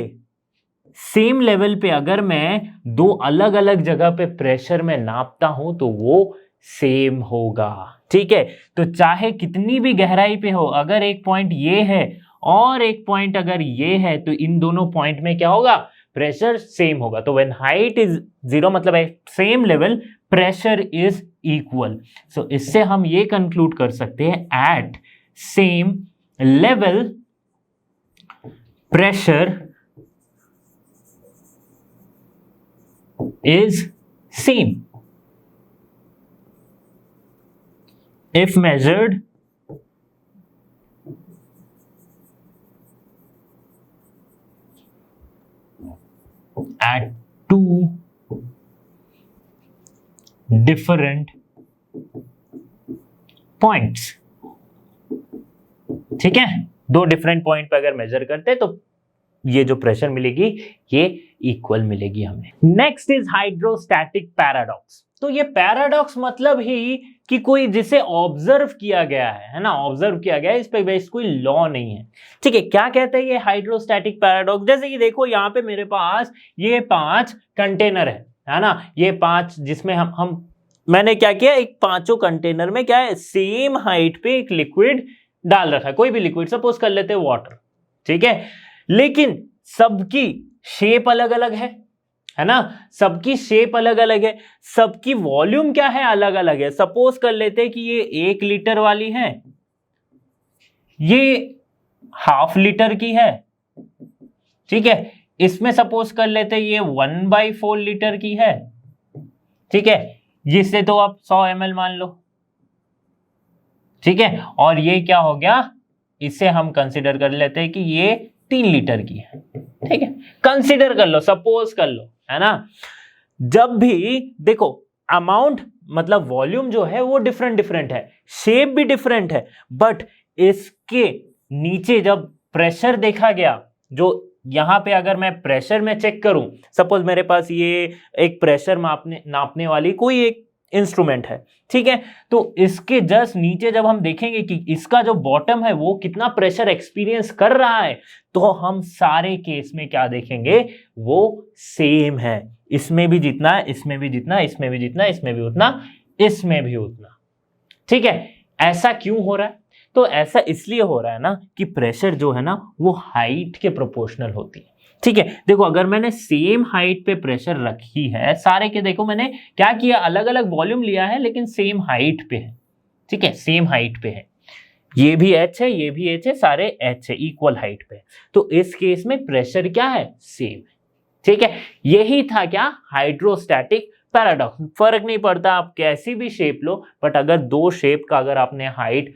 सेम लेवल पे अगर मैं दो अलग अलग जगह पे प्रेशर में नापता हूं तो वो सेम होगा, ठीक है। तो चाहे कितनी भी गहराई पे हो, अगर एक पॉइंट ये है और एक पॉइंट अगर ये है, तो इन दोनों पॉइंट में क्या होगा, प्रेशर सेम होगा। तो व्हेन हाइट इज 0 मतलब है same level, pressure is equal. So इससे हम ये कंक्लूड कर सकते हैं at same level pressure is same if measured at two different points, ठीक है। दो डिफरेंट पॉइंट पे अगर मेजर करते हैं तो ये जो प्रेशर मिलेगी ये इक्वल मिलेगी हमें। Next is hydrostatic paradox. तो ये पैराडॉक्स मतलब ही कि कोई जिसे ऑब्जर्व किया गया है ना, ऑब्जर्व किया गया है, इस पे बेस्ड कोई लॉ नहीं है, ठीक है। क्या कहते हैं ये हाइड्रोस्टैटिक पैराडॉक्स? जैसे कि देखो यहाँ पे मेरे पास ये 5 कंटेनर है ना, ये 5 जिसमें हम मैंने क्या किया, एक पांचों कंटेनर में क्या है, सेम हाइट पे एक लिक्विड डाल रखा है, कोई भी लिक्विड, सपोज कर लेते हैं वाटर, ठीक है। लेकिन सबकी शेप अलग अलग है ना, सबकी शेप अलग अलग है, सबकी वॉल्यूम क्या है, अलग अलग है। सपोज कर लेते हैं कि ये 1 लीटर वाली है, ये ½ लीटर की है, ठीक है। इसमें सपोज कर लेते हैं ये 1/4 लीटर की है, ठीक है। जिससे तो आप 100 ml मान लो, ठीक है। और ये क्या हो गया, इसे हम कंसीडर कर लेते हैं कि ये 3 लीटर की है, ठीक है। कंसीडर कर लो, सपोज कर लो, है ना। जब भी देखो अमाउंट मतलब वॉल्यूम जो है वो डिफरेंट है, शेप भी डिफरेंट है, बट इसके नीचे जब प्रेशर देखा गया, जो यहां पे अगर मैं प्रेशर में चेक करूं, सपोज मेरे पास ये एक प्रेशर नापने वाली कोई एक इंस्ट्रूमेंट है, ठीक है। तो इसके जस्ट नीचे जब हम देखेंगे कि इसका जो बॉटम है वो कितना प्रेशर एक्सपीरियंस कर रहा है, तो हम सारे केस में क्या देखेंगे, वो सेम है। इसमें भी जितना है, इसमें भी जितना, इसमें भी जितना, इसमें भी उतना, इसमें भी उतना, ठीक है। ऐसा क्यों हो रहा है? तो ऐसा इसलिए हो रहा है ना कि प्रेशर जो है ना वो हाइट के प्रोपोर्शनल होती है, ठीक है। देखो अगर मैंने सेम हाइट पे प्रेशर रखी है सारे के, देखो मैंने क्या किया, अलग अलग वॉल्यूम लिया है लेकिन सेम हाइट पे है, ठीक है, सेम हाइट पे है। ये भी h है, ये भी h है, सारे h है, इक्वल हाइट पे। तो इस केस में प्रेशर क्या है, सेम है, ठीक है। यही था क्या, हाइड्रोस्टैटिक पैराडॉक्स। फर्क नहीं पड़ता आप कैसी भी शेप लो, बट अगर दो शेप का अगर आपने हाइट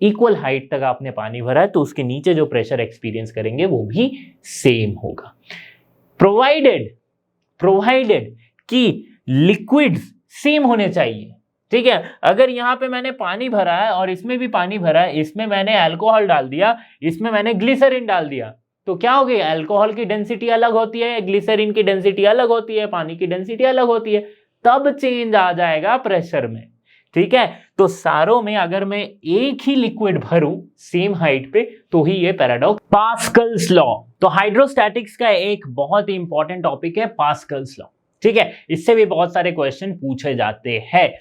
इक्वल हाइट तक आपने पानी भरा है तो उसके नीचे जो प्रेशर एक्सपीरियंस करेंगे वो भी सेम होगा, प्रोवाइडेड कि लिक्विड्स सेम होने चाहिए, ठीक है। अगर यहाँ पे मैंने पानी भरा है और इसमें भी पानी भरा है, इसमें मैंने अल्कोहल डाल दिया, इसमें मैंने ग्लिसरीन डाल दिया, तो क्या हो गया, अल्कोहल की डेंसिटी अलग होती है, ग्लिसरीन की डेंसिटी अलग होती है, पानी की डेंसिटी अलग होती है, तब चेंज आ जाएगा प्रेशर में, ठीक है। तो सारों में अगर मैं एक ही लिक्विड भरूं सेम हाइट पे तो ही ये पैराडॉक्स। पास्कल्स लॉ, तो हाइड्रोस्टैटिक्स का एक बहुत ही इंपॉर्टेंट टॉपिक है पास्कल्स लॉ, ठीक है। इससे भी बहुत सारे क्वेश्चन पूछे जाते हैं।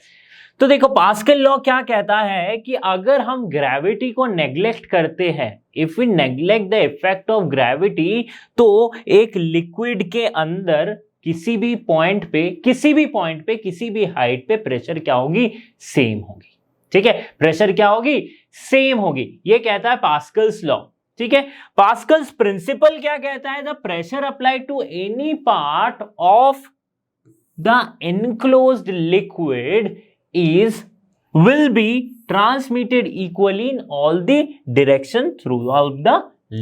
तो देखो पास्कल लॉ क्या कहता है कि अगर हम ग्रेविटी को नेग्लेक्ट करते हैं, if we neglect the effect of gravity, तो एक लिक्विड के अंदर किसी भी पॉइंट पे किसी भी हाइट पे प्रेशर क्या होगी, सेम होगी। ठीक है, प्रेशर क्या होगी, सेम होगी। ये कहता है पास्कल्स लॉ। ठीक है, पास्कल्स प्रिंसिपल क्या कहता है, the pressure applied to any part of the enclosed liquid will be transmitted equally in all the direction throughout the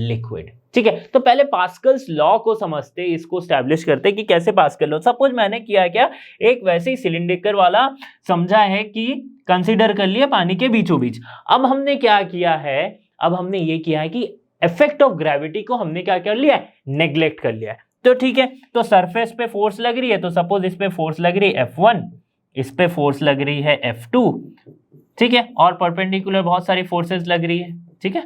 liquid। ठीक है, तो पहले पास्कल्स लॉ को समझते, इसको स्टैब्लिश करते कि कैसे पास्कल लॉ। सपोज मैंने किया क्या, एक वैसे ही सिलिंडर वाला समझा है कि कंसीडर कर लिया पानी के बीचों बीच। अब हमने क्या किया है, अब हमने ये किया है कि इफेक्ट ऑफ ग्रेविटी को हमने क्या कर लिया है, नेग्लेक्ट कर लिया है। तो ठीक है, तो सरफेस पे फोर्स लग रही है, तो सपोज इस पे फोर्स लग रही है F1, इस पे फोर्स लग रही है F2। ठीक है, और परपेंडिकुलर बहुत सारी फोर्सेस लग रही है। ठीक है,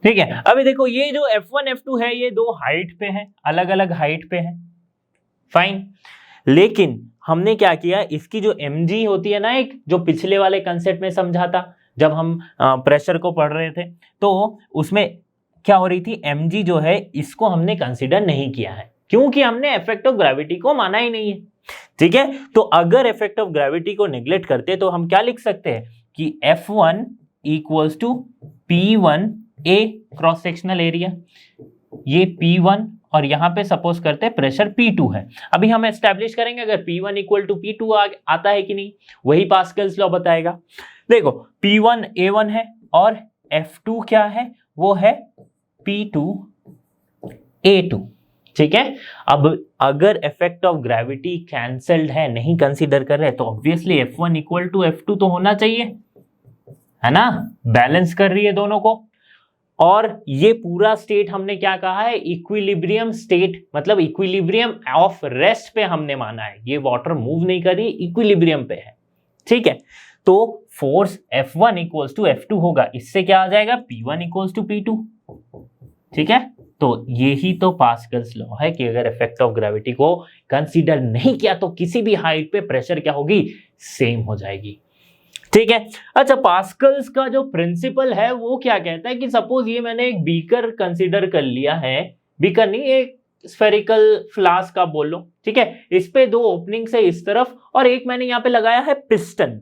ठीक है, अभी देखो ये जो F1 F2 है ये दो हाइट पे है, अलग अलग हाइट पे है, फाइन। लेकिन हमने क्या किया, इसकी जो mg होती है ना, एक जो पिछले वाले कंसेप्ट में समझा था जब हम प्रेशर को पढ़ रहे थे, तो उसमें क्या हो रही थी, mg जो है इसको हमने कंसीडर नहीं किया है, क्योंकि हमने इफेक्ट ऑफ ग्रेविटी को माना ही नहीं है। ठीक है, तो अगर इफेक्ट ऑफ ग्रेविटी को नेग्लेक्ट करते तो हम क्या लिख सकते हैं कि F1 equals to P1 A cross sectional area, ये P1 और यहां पे सपोज करते हैं प्रेशर P2 है। अभी हम एस्टैब्लिश करेंगे अगर P1 इक्वल टू P2 आता है कि नहीं, वही पास्कल्स लॉ बताएगा। देखो P1 A1 है और F2 क्या है, वो है P2 A2। ठीक है, अब अगर इफेक्ट ऑफ ग्रेविटी कैंसल्ड है, नहीं कंसीडर कर रहे, तो obviously F1 equal to F2 तो होना चाहिए, है ना, बैलेंस कर रही है दोनों को। और ये पूरा स्टेट हमने क्या कहा है, इक्विलिब्रियम स्टेट, मतलब इक्विलिब्रियम ऑफ रेस्ट पे हमने माना है, ये वाटर मूव नहीं कर रही, इक्विलिब्रियम पे है। ठीक है, तो force F1 equals to F2 होगा, इससे क्या आ जाएगा, P1 इक्वल्स टू P2। ठीक है, तो यही तो पास्कल्स लॉ है कि अगर इफेक्ट ऑफ ग्रेविटी को कंसीडर नहीं किया तो किसी भी हाइट पे प्रेशर क्या होगी, सेम हो जाएगी। ठीक है, अच्छा पास्कल्स का जो प्रिंसिपल है वो क्या कहता है कि सपोज ये मैंने एक बीकर कंसीडर कर लिया है, बीकर नहीं, एक स्फेरिकल फ्लास्क का बोल लो। ठीक है, इस पे दो ओपनिंग्स है इस तरफ, और एक मैंने यहाँ पे लगाया है पिस्टन।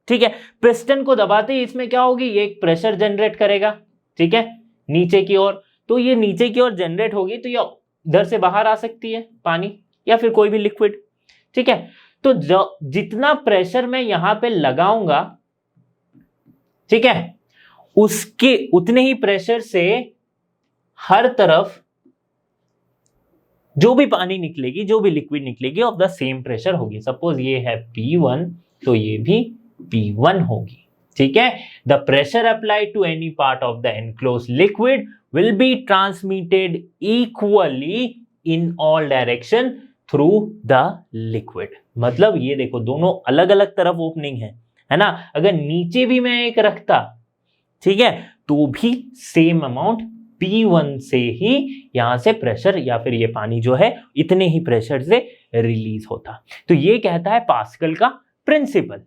ठीक है, पिस्टन को दबाते ही इसमें क्या होगी, ये एक प्रेशर जनरेट करेगा। ठीक है, नीचे की ओर, तो ये नीचे की ओर जनरेट होगी, तो ये इधर से बाहर आ सकती है पानी या फिर कोई भी लिक्विड। ठीक है, तो जितना प्रेशर मैं यहां पे लगाऊंगा, ठीक है, उसके उतने ही प्रेशर से हर तरफ जो भी पानी निकलेगी, जो भी लिक्विड निकलेगी, ऑफ द सेम प्रेशर होगी। सपोज ये है P1, तो ये भी P1 होगी। ठीक है, the pressure applied to any part of the enclosed liquid will be transmitted equally in all direction through the liquid। मतलब ये देखो दोनों अलग अलग तरफ ओपनिंग है ना, अगर नीचे भी मैं एक रखता, ठीक है, तो भी सेम अमाउंट P1 से ही यहां से प्रेशर या फिर ये पानी जो है इतने ही प्रेशर से रिलीज होता। तो ये कहता है पास्कल का प्रिंसिपल।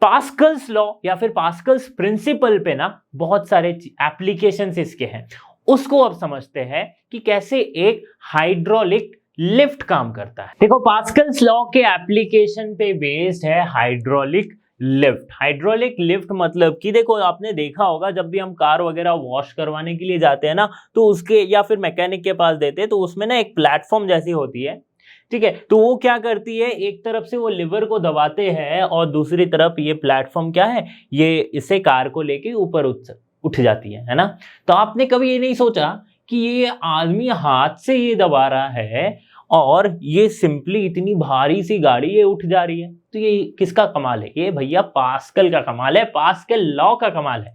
पास्कल्स लॉ या फिर पास्कल्स प्रिंसिपल पे ना बहुत सारे एप्लीकेशंस इसके हैं, उसको अब समझते हैं कि कैसे एक हाइड्रोलिक लिफ्ट काम करता है। देखो पास्कल्स लॉ के एप्लीकेशन पे बेस्ड है हाइड्रोलिक लिफ्ट। हाइड्रोलिक लिफ्ट मतलब कि देखो आपने देखा होगा जब भी हम कार वगैरह वॉश करवाने के लिए जाते हैं ना, तो उसके या फिर मैकेनिक के पास देते हैं, तो उसमें ना एक प्लेटफॉर्म जैसी होती है। ठीक है, तो वो क्या करती है, एक तरफ से वो लिवर को दबाते हैं और दूसरी तरफ ये प्लेटफॉर्म क्या है, ये इसे कार को लेके ऊपर उठ जाती है ना। तो आपने कभी ये नहीं सोचा कि ये आदमी हाथ से ये दबा रहा है और ये सिंपली इतनी भारी सी गाड़ी ये उठ जा रही है, तो ये किसका कमाल है, ये भैया पास्कल का कमाल है, पास्कल लॉ का कमाल है।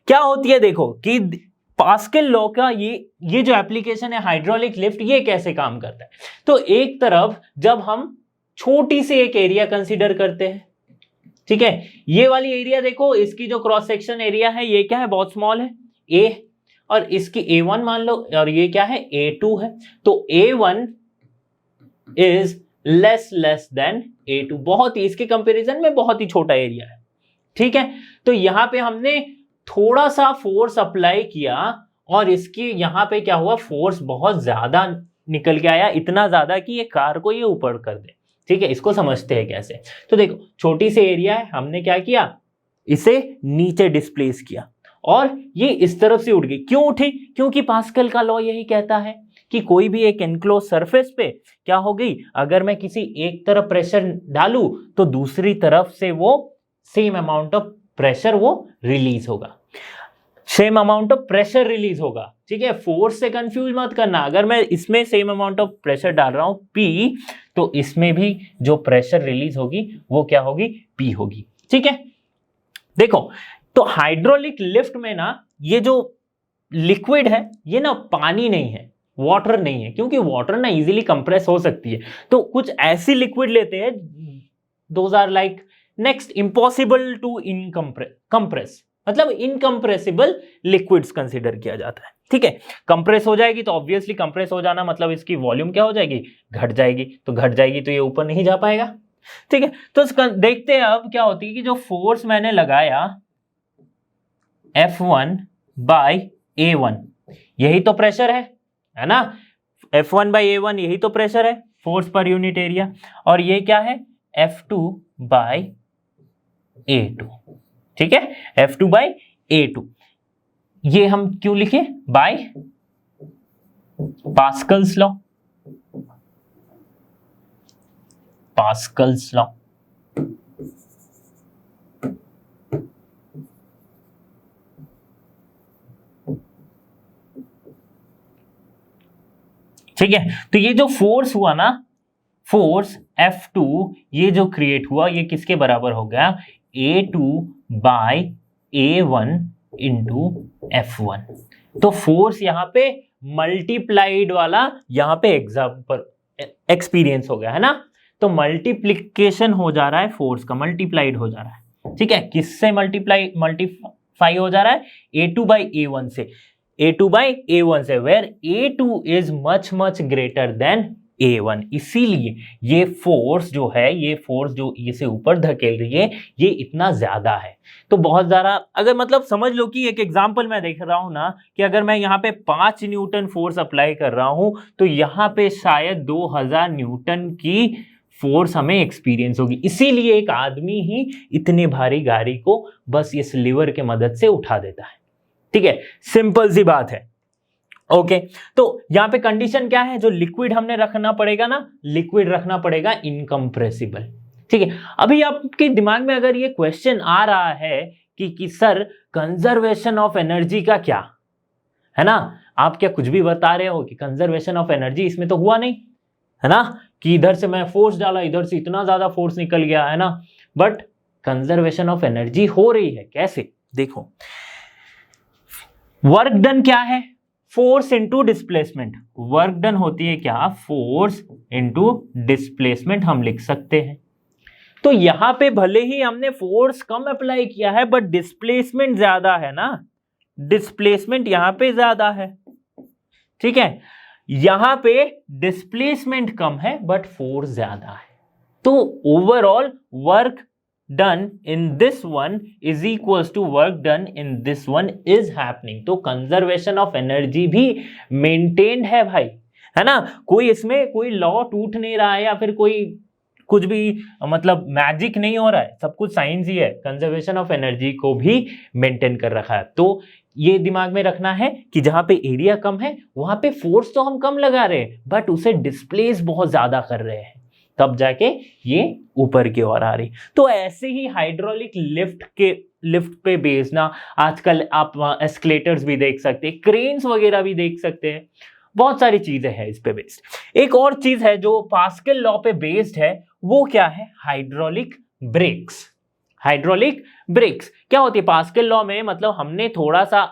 क्या होती है देखो कि पास्कल लॉ का ये जो एप्लीकेशन है हाइड्रोलिक लिफ्ट, ये कैसे काम करता है। तो एक तरफ जब हम छोटी सी एक एरिया कंसीडर करते हैं, ठीक है, ये वाली एरिया देखो, इसकी जो क्रॉस सेक्शन एरिया है ये क्या है, बहुत स्मॉल है, A, और इसकी A1 मान लो, और ये क्या है, A2 है। तो A1 is less than A2, बहुत ही इसके कंपैरिजन में बहुत ही छोटा एरिया है। ठीक है, तो यहां पे हमने थोड़ा सा फोर्स अप्लाई किया और इसकी यहाँ पे क्या हुआ, फोर्स बहुत ज्यादा निकल के आया, इतना ज्यादा कि ये कार को ये ऊपर कर दे। ठीक है, इसको समझते हैं कैसे। तो देखो छोटी सी एरिया है, हमने क्या किया, इसे नीचे डिस्प्लेस किया और ये इस तरफ से उठ गई। क्यों उठी, क्योंकि पास्कल का लॉ यही कहता है कि कोई भी एक एनक्लोज सरफेस पे क्या हो गई, अगर मैं किसी एक तरफ प्रेशर डालूं तो दूसरी तरफ से वो सेम अमाउंट ऑफ प्रेशर वो रिलीज होगा, same amount of pressure release होगा। ठीक है, फोर्स से कंफ्यूज मत करना, अगर मैं इसमें सेम अमाउंट ऑफ प्रेशर डाल रहा हूं P, तो इसमें भी जो प्रेशर रिलीज होगी वो क्या होगी, P होगी। ठीक है, देखो तो हाइड्रोलिक लिफ्ट में ना ये जो लिक्विड है ये ना पानी नहीं है, वाटर नहीं है, क्योंकि वाटर ना इजीली कंप्रेस हो सकती है। तो कुछ ऐसी लिक्विड लेते हैं, those are like next impossible to compress, मतलब इनकंप्रेसिबल लिक्विड्स कंसीडर किया जाता है। ठीक है, कंप्रेस हो जाएगी तो ऑब्वियसली कंप्रेस हो जाना मतलब इसकी वॉल्यूम क्या हो जाएगी, घट जाएगी, तो घट जाएगी तो ये ऊपर नहीं जा पाएगा। ठीक है, तो देखते हैं अब क्या होती है कि जो फोर्स मैंने लगाया F1 बाय A1, यही तो प्रेशर है ना, F1 बाय A1 यही तो प्रेशर है, फोर्स पर यूनिट एरिया, और ये क्या है F2 बाय A2। ठीक है, F2 बाय A2, ये हम क्यों लिखे, by Pascal's law, Pascal's law. ठीक है, तो ये जो फोर्स हुआ ना, फोर्स F2 ये जो क्रिएट हुआ ये किसके बराबर हो गया, A2 bye A1 into F1। तो फोर्स यहाँ पे मल्टीप्लाइड वाला यहाँ पे एग्जाम्पल एक्सपीरियंस हो गया है ना, तो मल्टीप्लीकेशन हो जा रहा है फोर्स का, मल्टीप्लाइड हो जा रहा है। ठीक है, किससे मल्टीफाई हो जा रहा है, A2 बाई A1 से, A2 बाई A1 से, where A2 is much much greater than A1, इसीलिए ये फोर्स जो है, ये फोर्स जो इसे ऊपर धकेल रही है ये इतना ज्यादा है। तो बहुत ज्यादा, अगर मतलब समझ लो कि एक एग्जांपल मैं देख रहा हूं ना कि अगर मैं यहाँ पे 5 न्यूटन फोर्स अप्लाई कर रहा हूं तो यहाँ पे शायद 2000 न्यूटन की फोर्स हमें एक्सपीरियंस होगी, इसीलिए एक आदमी ही इतनी भारी गाड़ी को बस इस लीवर के मदद से उठा देता है। ठीक है, सिंपल सी बात है। ओके, तो यहां पे कंडीशन क्या है, जो लिक्विड हमने रखना पड़ेगा ना, लिक्विड रखना पड़ेगा इनकंप्रेसिबल। ठीक है, अभी आपके दिमाग में अगर ये क्वेश्चन आ रहा है कि सर कंजर्वेशन ऑफ एनर्जी का क्या है ना, आप क्या कुछ भी बता रहे हो कि कंजर्वेशन ऑफ एनर्जी, इसमें तो हुआ नहीं है ना, कि इधर से मैं फोर्स डाला, इधर से इतना ज्यादा फोर्स निकल गया है ना, बट कंजर्वेशन ऑफ एनर्जी हो रही है कैसे, देखो वर्क डन क्या है, force into displacement, work done होती है क्या, फोर्स इंटू डिस्प्लेसमेंट हम लिख सकते हैं। तो यहां पे भले ही हमने फोर्स कम अप्लाई किया है बट डिस्प्लेसमेंट ज्यादा है ना, डिस्प्लेसमेंट यहां पे ज्यादा है। ठीक है, यहां पे डिस्प्लेसमेंट कम है बट फोर्स ज्यादा है, तो overall work done in this one is equals to work done in this one is happening। तो कंजर्वेशन ऑफ एनर्जी भी मेंटेन्ड है भाई, है ना, कोई इसमें कोई लॉ टूट नहीं रहा है या फिर कोई कुछ भी मतलब मैजिक नहीं हो रहा है, सब कुछ साइंस ही है, कंजर्वेशन ऑफ एनर्जी को भी मेंटेन कर रखा है। तो ये दिमाग में रखना है कि जहां पे एरिया कम है वहां पे फोर्स तो हम कम लगा रहे हैं बट उसे डिस्प्लेस बहुत ज्यादा कर रहे हैं, तब जाके ये ऊपर की ओर आ रही। तो ऐसे ही हाइड्रोलिक लिफ्ट पे बेस्ड ना आजकल आप एस्केलेटर्स भी देख सकते हैं, क्रेन्स वगैरह भी देख सकते हैं, बहुत सारी चीजें हैं इस पे बेस्ड। एक और चीज है जो पास्कल लॉ पे बेस्ड है, वो क्या है, हाइड्रोलिक ब्रेक्स। हाइड्रोलिक ब्रेक्स क्या होती है पास्कल लॉ में, मतलब हमने थोड़ा सा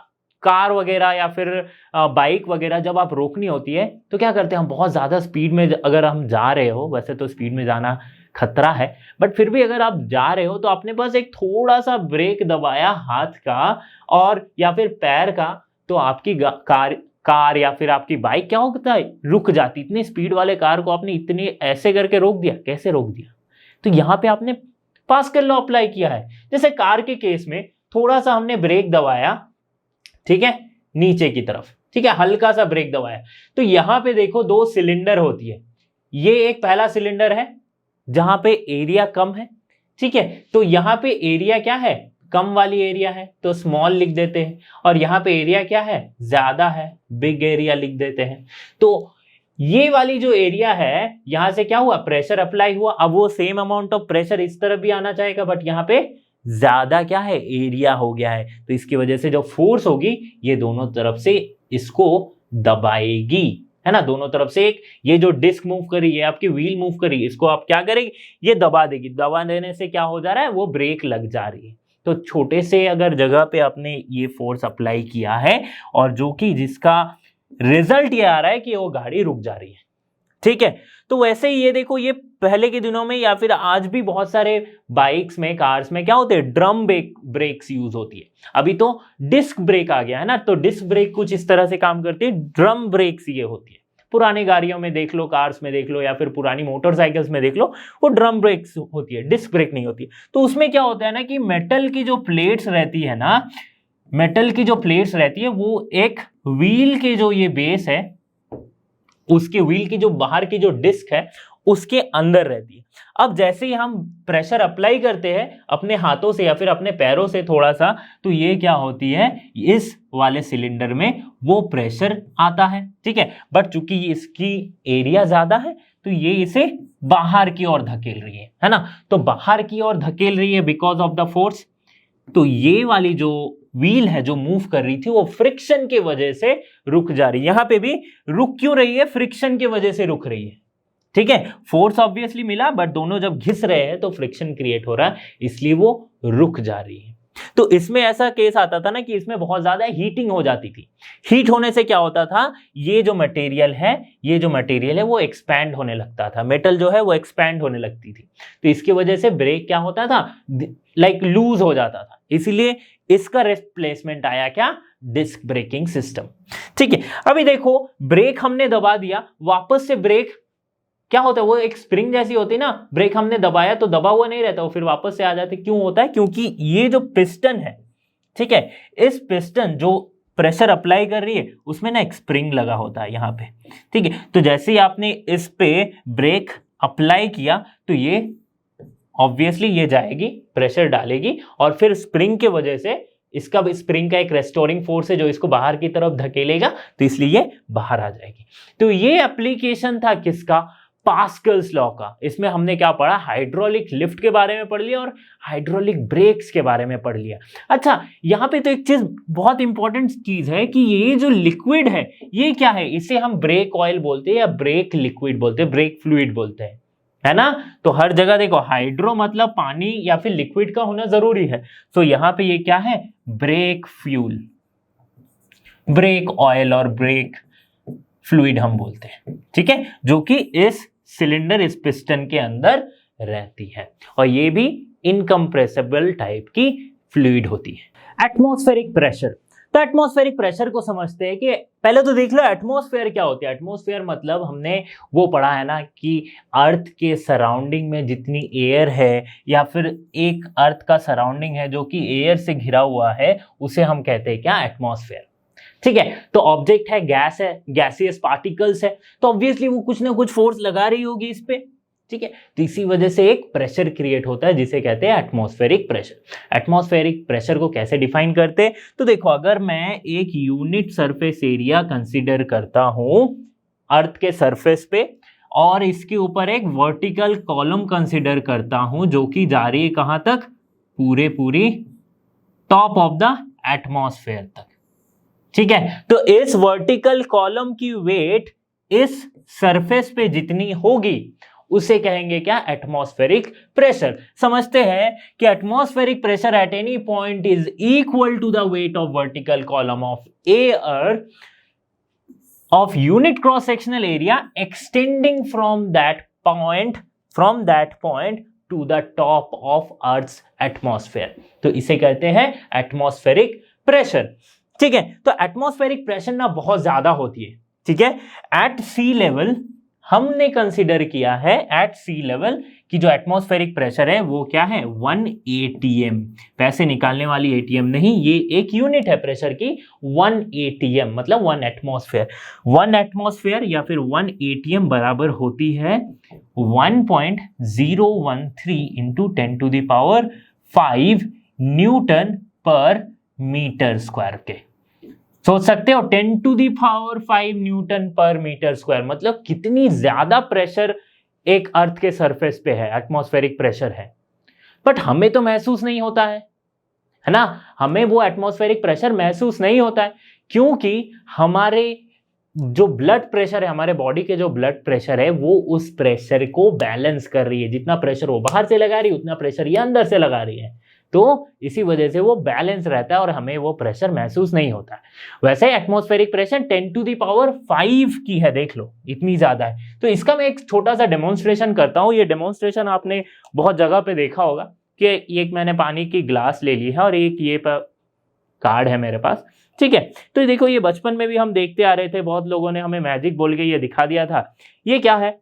कार वगैरह या फिर बाइक वगैरह जब आप रोकनी होती है तो क्या करते हैं हम, बहुत ज़्यादा स्पीड में अगर हम जा रहे हो, वैसे तो स्पीड में जाना खतरा है बट फिर भी अगर आप जा रहे हो तो आपने बस एक थोड़ा सा ब्रेक दबाया हाथ का और या फिर पैर का, तो आपकी कार या फिर आपकी बाइक क्या होता है, रुक जाती। इतनी स्पीड वाले कार को आपने इतनी ऐसे करके रोक दिया, कैसे रोक दिया, तो यहाँ पे आपने पास्कल लॉ अप्लाई किया है। जैसे कार के केस में थोड़ा सा हमने ब्रेक दबाया, ठीक है, नीचे की तरफ, ठीक है, हल्का सा ब्रेक दबाया। तो यहां पे देखो दो सिलेंडर होती है, ये एक पहला सिलेंडर है जहां पे एरिया कम है, ठीक है, तो यहां पे एरिया क्या है, कम वाली एरिया है तो स्मॉल लिख देते हैं, और यहां पे एरिया क्या है, ज्यादा है, बिग एरिया लिख देते हैं। तो ये वाली जो एरिया है, यहां से क्या हुआ, प्रेशर अप्लाई हुआ, अब वो सेम अमाउंट ऑफ प्रेशर इस तरफ भी आना चाहेगा, बट यहाँ पे ज्यादा क्या है, एरिया हो गया है, तो इसकी वजह से जो फोर्स होगी ये दोनों तरफ से इसको दबाएगी, है ना, दोनों तरफ से एक ये जो डिस्क मूव करी है, आपकी व्हील मूव करी, इसको आप क्या करेगी, ये दबा देगी, दबा देने से क्या हो जा रहा है, वो ब्रेक लग जा रही है। तो छोटे से अगर जगह पे आपने ये फोर्स अप्लाई किया है और जो कि जिसका रिजल्ट ये आ रहा है कि वो गाड़ी रुक जा रही है, ठीक है। तो वैसे ही ये देखो, ये पहले के दिनों में या फिर आज भी बहुत सारे बाइक्स में, कार्स में क्या होते हैं, ड्रम ब्रेक्स यूज होती है। अभी तो डिस्क ब्रेक आ गया है ना, तो डिस्क ब्रेक कुछ इस तरह से काम करती है, ड्रम ब्रेक्स ये होती है। पुरानी गाड़ियों में देख लो, कार्स में देख लो, या फिर पुरानी मोटरसाइकिल्स में देख लो, वो ड्रम ब्रेक्स होती है, डिस्क ब्रेक नहीं होती है। तो उसमें क्या होता है ना कि मेटल की जो प्लेट्स रहती है ना, मेटल की जो प्लेट्स रहती है वो एक व्हील के जो ये बेस है, उसके व्हील की जो बाहर की जो डिस्क है उसके अंदर रहती है। अब जैसे ही हम प्रेशर अप्लाई करते हैं अपने हाथों से या फिर अपने पैरों से थोड़ा सा, तो ये क्या होती है, इस वाले सिलेंडर में वो प्रेशर आता है, ठीक है, बट चूंकि इसकी एरिया ज्यादा है तो ये इसे बाहर की ओर धकेल रही है ना, तो बाहर की ओर धकेल रही है बिकॉज ऑफ द फोर्स। तो ये वाली जो व्हील है जो मूव कर रही थी वो फ्रिक्शन के वजह से रुक जा रही है। यहां पे भी रुक क्यों रही है, फ्रिक्शन की वजह से रुक रही है, ठीक है, फोर्स ऑब्वियसली मिला बट दोनों जब घिस रहे हैं तो फ्रिक्शन क्रिएट हो रहा है, इसलिए वो रुक जा रही है। तो इसमें ऐसा केस आता था ना कि इसमें बहुत ज्यादा हीटिंग हो जाती थी। हीट होने से क्या होता था, ये जो मटेरियल है वो एक्सपैंड होने लगता था, मेटल जो है वो एक्सपैंड होने लगती थी, तो इसकी वजह से ब्रेक क्या होता था, लाइक लूज हो जाता था, इसीलिए इसका रिप्लेसमेंट आया क्या, डिस्क ब्रेकिंग सिस्टम, ठीक है। अभी देखो ब्रेक हमने दबा दिया, वापस से ब्रेक क्या होता है, वो एक स्प्रिंग जैसी होती है ना, ब्रेक हमने दबाया तो दबा हुआ नहीं रहता, वो फिर वापस से आ जाते। क्यों होता है, क्योंकि ये जो पिस्टन है, ठीक है, इस पिस्टन जो प्रेशर अप्लाई कर रही है उसमें ना एक स्प्रिंग लगा होता है यहाँ पे, ठीक है। तो जैसे ही आपने इस पे ब्रेक अप्लाई किया तो ये ऑब्वियसली ये जाएगी, प्रेशर डालेगी, और फिर स्प्रिंग के वजह से इसका स्प्रिंग का एक रेस्टोरिंग फोर्स है जो इसको बाहर की तरफ धकेलेगा, तो इसलिए ये बाहर आ जाएगी। तो ये एप्लीकेशन था किसका, पास्कल्स लॉ का। इसमें हमने क्या पढ़ा, हाइड्रोलिक लिफ्ट के बारे में पढ़ लिया और हाइड्रोलिक ब्रेक्स के बारे में पढ़ लिया। अच्छा, यहाँ पे तो एक चीज बहुत इंपॉर्टेंट चीज है कि ये जो लिक्विड है ये क्या है, इसे हम ब्रेक ऑयल बोलते हैं या ब्रेक लिक्विड बोलते हैं, ब्रेक फ्लूइड बोलते हैं, है ना। तो हर जगह देखो हाइड्रो मतलब पानी या फिर लिक्विड का होना जरूरी है, तो यहाँ पे ये क्या है, ब्रेक फ्यूल, ब्रेक ऑयल और ब्रेक फ्लूइड हम बोलते हैं, ठीक है, जो कि इस सिलेंडर, इस पिस्टन के अंदर रहती है, और ये भी इनकम्प्रेसिबल टाइप की फ्लूइड होती है। एटमॉस्फेरिक प्रेशर, तो एटमॉस्फेरिक प्रेशर को समझते हैं कि पहले तो देख लो एटमॉस्फेयर क्या होती है। एटमॉस्फेयर मतलब हमने वो पढ़ा है ना कि अर्थ के सराउंडिंग में जितनी एयर है या फिर एक अर्थ का सराउंडिंग है जो कि एयर से घिरा हुआ है, उसे हम कहते हैं क्या, एटमॉस्फेयर, ठीक है। तो ऑब्जेक्ट है, गैस है, गैसियस पार्टिकल्स है, तो ऑब्वियसली वो कुछ ना कुछ फोर्स लगा रही होगी इस पे, ठीक है। तो इसी वजह से एक प्रेशर क्रिएट होता है जिसे कहते हैं एटमॉस्फेरिक प्रेशर। एटमॉस्फेरिक प्रेशर को कैसे डिफाइन करते हैं, तो देखो अगर मैं एक यूनिट सरफेस एरिया कंसीडर करता हूं अर्थ के सरफेस पे और इसके ऊपर एक वर्टिकल कॉलम कंसीडर करता हूं जो कि जा रही है कहां तक, पूरी टॉप ऑफ द एटमॉस्फेयर तक, ठीक है। तो इस वर्टिकल कॉलम की वेट इस सरफेस पे जितनी होगी उसे कहेंगे क्या, एटमॉस्फेरिक प्रेशर। समझते हैं कि atmospheric pressure at any point is equal to the weight of vertical column of air of unit cross sectional area extending from that point to the top of Earth's atmosphere, तो इसे कहते हैं atmospheric pressure, ठीक है। तो atmospheric pressure ना बहुत ज्यादा होती है, ठीक है। एट सी लेवल हमने कंसीडर किया है, एट सी लेवल कि जो एटमॉस्फेरिक प्रेशर है वो क्या है 1 atm। पैसे निकालने वाली एटीएम नहीं, ये एक यूनिट है प्रेशर की 1 atm मतलब 1 एटमॉस्फेयर। 1 एटमॉस्फेयर या फिर 1 atm बराबर होती है 1.013 into 10 to the power 5 newton per metre square के। सोच सकते हो 10 to the power 5 newton per metre square मतलब कितनी ज्यादा प्रेशर एक अर्थ के सरफेस पे है, एटमॉस्फेरिक प्रेशर है। बट हमें तो महसूस नहीं होता है ना, हमें वो एटमॉस्फेरिक प्रेशर महसूस नहीं होता है क्योंकि हमारे जो ब्लड प्रेशर है, हमारे बॉडी के जो ब्लड प्रेशर है वो उस प्रेशर को बैलेंस कर रही है। जितना प्रेशर वो बाहर से लगा रही है उतना प्रेशर ये अंदर से लगा रही है, तो इसी वजह से वो बैलेंस रहता है और हमें वो प्रेशर महसूस नहीं होता है। वैसे atmospheric pressure 10 to the power 5 की है, देख लो इतनी ज्यादा है। तो इसका मैं एक छोटा सा डेमोन्स्ट्रेशन करता हूँ। ये डेमोन्स्ट्रेशन आपने बहुत जगह पे देखा होगा कि एक मैंने पानी की ग्लास ले ली है और एक ये कार्ड है मेरे पास, ठीक है। तो देखो ये बचपन में भी हम देखते आ रहे थे, बहुत लोगों ने हमें मैजिक बोल के ये दिखा दिया था। ये क्या है,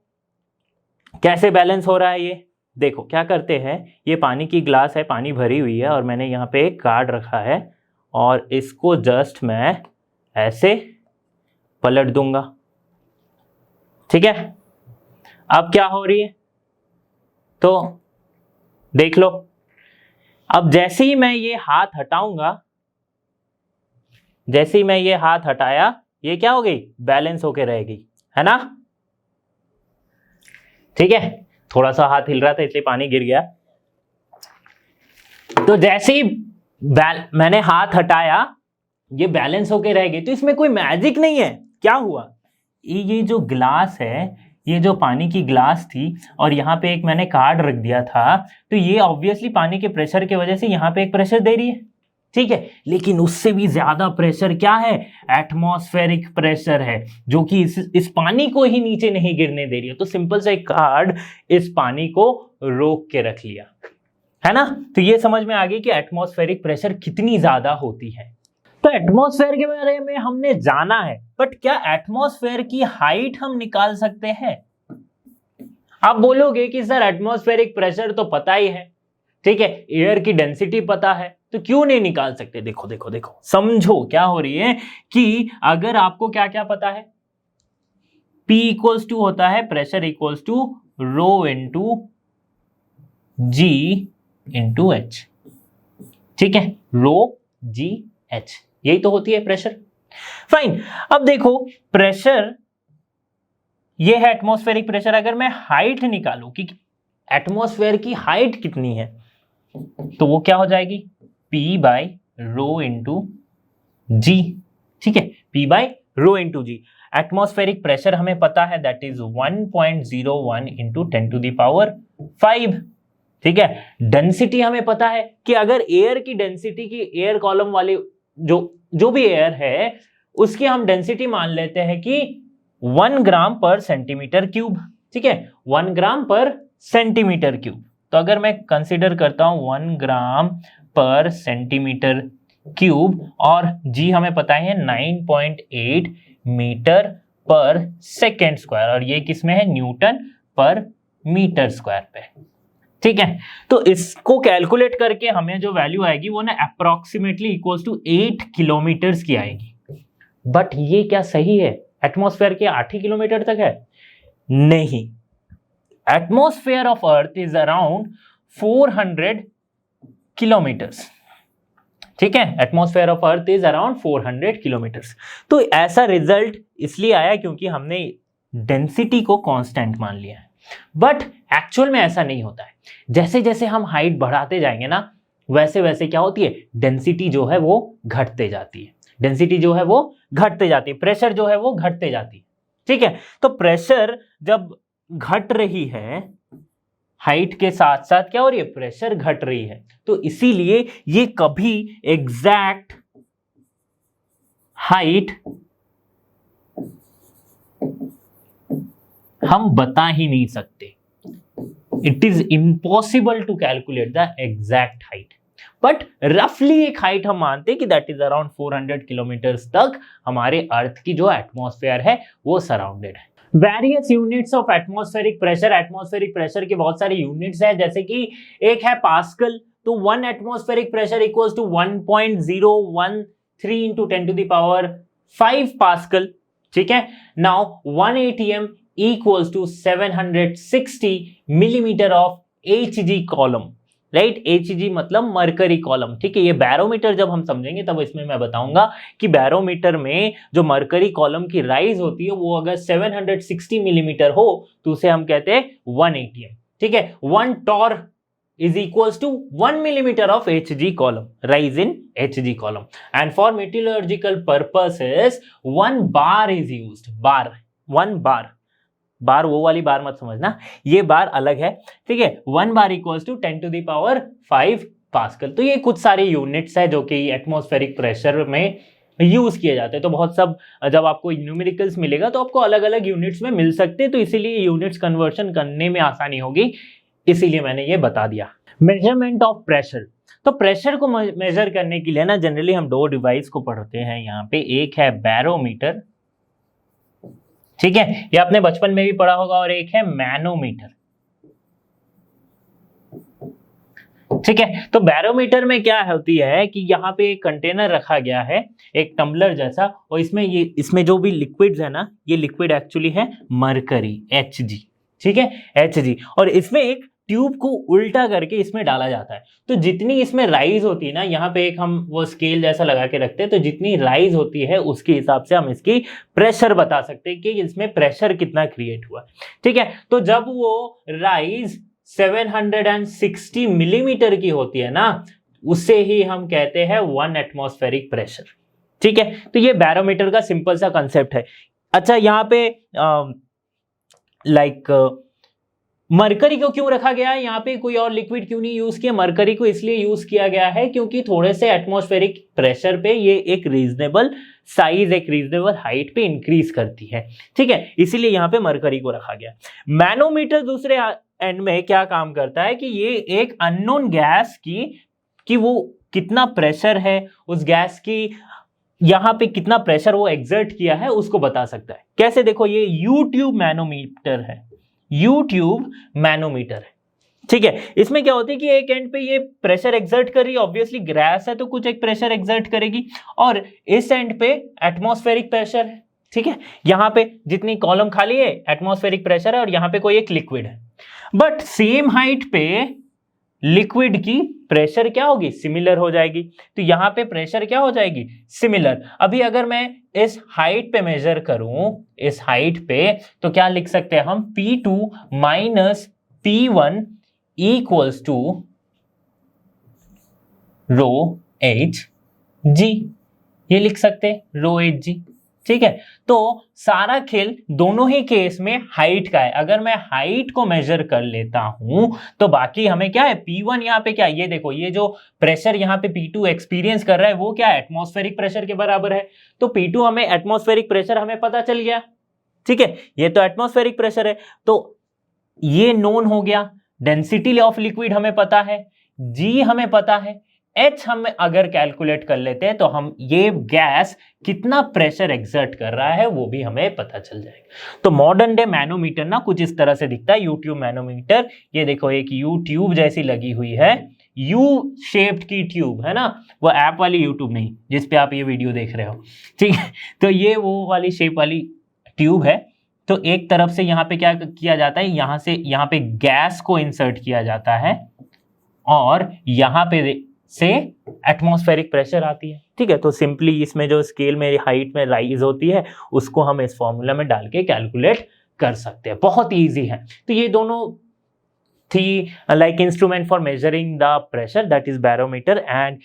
कैसे बैलेंस हो रहा है ये देखो। क्या करते हैं, ये पानी की ग्लास है, पानी भरी हुई है और मैंने यहाँ पे एक कार्ड रखा है और इसको जस्ट मैं ऐसे पलट दूंगा, ठीक है। अब क्या हो रही है तो देख लो। अब जैसे ही मैं ये हाथ हटाऊंगा, जैसे ही मैं ये हाथ हटाया, ये क्या हो गई, बैलेंस होके रहेगी, है ना, ठीक है। थोड़ा सा हाथ हिल रहा था इसलिए पानी गिर गया। तो जैसे ही मैंने हाथ हटाया ये बैलेंस होके रहेगी। तो इसमें कोई मैजिक नहीं है। क्या हुआ, ये जो ग्लास है, ये जो पानी की ग्लास थी और यहाँ पे एक मैंने कार्ड रख दिया था, तो ये ऑब्वियसली पानी के प्रेशर की वजह से यहाँ पे एक प्रेशर दे रही है, ठीक है। लेकिन उससे भी ज्यादा प्रेशर क्या है, एटमॉस्फेरिक प्रेशर है, जो कि इस पानी को ही नीचे नहीं गिरने दे रही है। तो सिंपल सा एक कार्ड इस पानी को रोक के रख लिया, है ना। तो ये समझ में आ गई कि एटमॉस्फेरिक प्रेशर कितनी ज्यादा होती है। तो एटमॉस्फेयर के बारे में हमने जाना है, बट क्या एटमॉस्फेयर की हाइट हम निकाल सकते हैं? आप बोलोगे कि सर एटमॉस्फेरिक प्रेशर तो पता ही है, ठीक है, एयर की डेंसिटी पता है, तो क्यों नहीं निकाल सकते? देखो देखो देखो, समझो क्या हो रही है कि अगर आपको क्या क्या पता है, P इक्वल्स टू होता है pressure equals to rho into G into H, ठीक है, रो G H, यही तो होती है प्रेशर। फाइन। अब देखो प्रेशर ये है एटमॉस्फेरिक प्रेशर। अगर मैं हाइट निकालूं कि एटमॉस्फेयर की हाइट कितनी है, तो वो क्या हो जाएगी, P by rho into G, ठीक है, P by rho into G। Atmospheric pressure हमें पता है that is 1.01 into 10 to the power 5, ठीक है। डेंसिटी हमें पता है कि अगर एयर की डेंसिटी की, एयर कॉलम वाली जो भी एयर है उसकी हम डेंसिटी मान लेते हैं कि 1 ग्राम पर सेंटीमीटर क्यूब, ठीक है, 1 ग्राम पर सेंटीमीटर क्यूब। तो अगर मैं कंसीडर करता हूं 1 ग्राम पर सेंटीमीटर क्यूब और G हमें पता है 9.8 मीटर पर सेकेंड स्क्वायर, और ये किसमें है, न्यूटन पर मीटर स्क्वायर पे, ठीक है। तो इसको कैलकुलेट करके हमें जो वैल्यू आएगी वो ना अप्रोक्सीमेटली इक्वल्स टू 8 किलोमीटर की आएगी। बट ये क्या सही है, एटमॉस्फेयर के 8 ही किलोमीटर तक है? नहीं, atmosphere of earth is around 400 kilometres, ठीक है, atmosphere of earth is around 400 kilometres. तो ऐसा रिजल्ट इसलिए आया क्योंकि हमने डेंसिटी को कांस्टेंट मान लिया है। बट एक्चुअल में ऐसा नहीं होता है। जैसे जैसे हम हाइट बढ़ाते जाएंगे ना, वैसे वैसे क्या होती है, डेंसिटी जो है वो घटते जाती है, डेंसिटी जो है वो घटते जाती है, प्रेशर जो है वो घटते जाती है, ठीक है। तो प्रेशर जब घट रही है, हाइट के साथ साथ क्या हो रही है, प्रेशर घट रही है। तो इसीलिए ये कभी एग्जैक्ट हाइट हम बता ही नहीं सकते। It is impossible to calculate the exact height, but रफली एक हाइट हम मानते हैं कि दैट इज अराउंड 400 किलोमीटर तक हमारे अर्थ की जो एटमॉस्फेयर है वो सराउंडेड है। Various units of atmospheric pressure, atmospheric pressure के बहुत सारे यूनिट्स हैं, जैसे कि एक है पास्कल, तो 1 atmospheric pressure equals to 1.013 into 10 to the power 5 pascal, ठीक है। Now 1 atm equals to 760 millimetre of Hg column, right. Hg मतलब मरकरी कॉलम, ठीक है। ये बैरोमीटर जब हम समझेंगे तब इसमें मैं बताऊंगा कि बैरोमीटर में जो मरकरी कॉलम की राइज होती है वो अगर 760 मिलीमीटर हो तो उसे हम कहते हैं 1 atm, ठीक है। 1 torr is equals to 1 millimeter of Hg column, rise in Hg column, and for metallurgical purposes 1 bar is used, bar, 1 bar, बार वो वाली बार मत समझना, ये बार अलग है, ठीक है। 1 bar equals to 10 to the power 5 pascal. तो ये कुछ सारे यूनिट्स है जो कि एटमॉस्फेरिक प्रेशर में यूज किए जाते हैं। तो बहुत सब जब आपको न्यूमेरिकल्स मिलेगा तो आपको अलग अलग यूनिट्स में मिल सकते हैं, तो इसीलिए यूनिट्स कन्वर्शन करने में आसानी होगी, इसीलिए मैंने ये बता दिया। मेजरमेंट ऑफ प्रेशर, तो प्रेशर को मेजर करने के लिए ना जनरली हम 2 डिवाइस को पढ़ते हैं यहाँ पे, एक है बैरोमीटर, ठीक है, ये आपने बचपन में भी पढ़ा होगा, और एक है मैनोमीटर, ठीक है। तो बैरोमीटर में क्या होती है कि यहाँ पे एक कंटेनर रखा गया है, एक टम्बलर जैसा, और इसमें जो भी लिक्विड्स है ना, ये लिक्विड एक्चुअली है मरकरी, Hg, ठीक है, Hg, और इसमें एक ट्यूब को उल्टा करके इसमें डाला जाता है। तो जितनी इसमें राइज होती है ना, यहाँ पे एक हम वो स्केल जैसा लगा के रखते हैं, तो जितनी राइज होती है उसके हिसाब से हम इसकी प्रेशर बता सकते हैं कि इसमें प्रेशर कितना क्रिएट हुआ, ठीक है। तो जब वो राइज 760 मिलीमीटर की होती है ना, उससे ही हम कहते हैं 1 एटमॉस्फेरिक प्रेशर, ठीक है। तो ये बैरोमीटर का सिंपल सा कंसेप्ट है। अच्छा, यहाँ पे मरकरी को क्यों रखा गया है, यहाँ पे कोई और लिक्विड क्यों नहीं यूज किया? मरकरी को इसलिए यूज किया गया है क्योंकि थोड़े से एटमॉस्फेरिक प्रेशर पे ये एक रीजनेबल साइज, एक रीजनेबल हाइट पे इंक्रीज करती है, ठीक है, इसीलिए यहाँ पे मरकरी को रखा गया। मैनोमीटर दूसरे एंड में क्या काम करता है कि ये एक अननोन गैस की वो कितना प्रेशर है, उस गैस की यहाँ पे कितना प्रेशर वो एक्सर्ट किया है उसको बता सकता है। कैसे? देखो, ये U-ट्यूब मैनोमीटर है, U-ट्यूब मैनोमीटर है, ठीक है। इसमें क्या होती है कि एक एंड पे ये प्रेशर एक्सर्ट कर रही है, ऑब्वियसली गैस है तो कुछ एक प्रेशर एक्सर्ट करेगी, और इस एंड पे एटमॉस्फेरिक प्रेशर है, ठीक है। यहाँ पे जितनी कॉलम खाली है एटमॉस्फेरिक प्रेशर है, और यहाँ पे कोई एक लिक्विड है, बट सेम हाइट पे लिक्विड की प्रेशर क्या होगी? सिमिलर हो जाएगी। तो यहाँ पे प्रेशर क्या हो जाएगी? सिमिलर। अभी अगर मैं इस हाइट पे मेजर करूं, इस हाइट पे, तो क्या लिख सकते हैं हम? P2 minus P1 equals to rho H G, ये लिख सकते हैं रो एच जी, ठीक है। तो सारा खेल दोनों ही केस में हाइट का है। अगर मैं हाइट को मेजर कर लेता हूं तो बाकी हमें क्या है? P1 यहाँ पे क्या है? ये देखो, ये जो प्रेशर यहाँ पे P2 एक्सपीरियंस कर रहा है वो क्या है? एटमॉस्फेरिक प्रेशर के बराबर है। तो P2 हमें एटमॉस्फेरिक प्रेशर हमें पता चल गया, ठीक है, ये तो एटमॉस्फेरिक प्रेशर है, तो ये नोन हो गया। डेंसिटी ऑफ लिक्विड हमें पता है, G हमें पता है, H हम अगर कैलकुलेट कर लेते हैं तो हम ये गैस कितना प्रेशर एक्सर्ट कर रहा है वो भी हमें पता चल जाएगा। तो मॉडर्न डे मैनोमीटर ना कुछ इस तरह से दिखता है, U-ट्यूब मैनोमीटर। ये देखो, एक U-ट्यूब जैसी लगी हुई है, U शेप्ड की ट्यूब है ना, वो ऐप वाली यूट्यूब नहीं जिसपे आप ये वीडियो देख रहे हो, ठीक है। तो ये वो वाली शेप वाली ट्यूब है। तो एक तरफ से यहाँ पे क्या किया जाता है? यहाँ से यहाँ पे गैस को इंसर्ट किया जाता है, और यहाँ पे से एटमॉस्फेरिक प्रेशर आती है, ठीक है। तो सिंपली इसमें जो स्केल में हाइट में राइज होती है उसको हम इस फॉर्मूला में डाल के कैलकुलेट कर सकते हैं, बहुत इजी है। तो ये दोनों थी like instrument for measuring the pressure, that is barometer and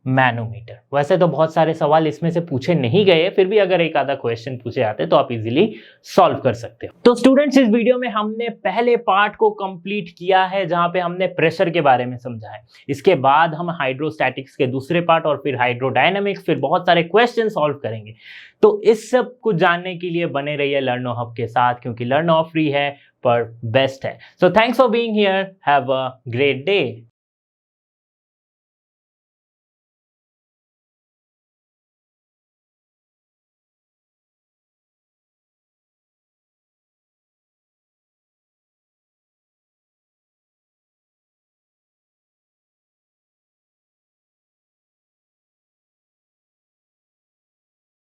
manometer. वैसे तो बहुत सारे सवाल इसमें से पूछे नहीं गए, फिर भी अगर एक आधा क्वेश्चन पूछे आते तो आप इजीली सॉल्व कर सकते हो। तो स्टूडेंट्स, इस वीडियो में हमने पहले पार्ट को कंप्लीट किया है जहां पे हमने प्रेशर के बारे में समझा है। इसके बाद हम हाइड्रोस्टैटिक्स के दूसरे पार्ट और फिर हाइड्रोडायनामिक्स, फिर बहुत सारे क्वेश्चन सॉल्व करेंगे। तो इस सब को जानने के लिए बने रहिए लर्नो हब के साथ, क्योंकि लर्नो फ्री है पर बेस्ट है। So thanks for being here, have a great day.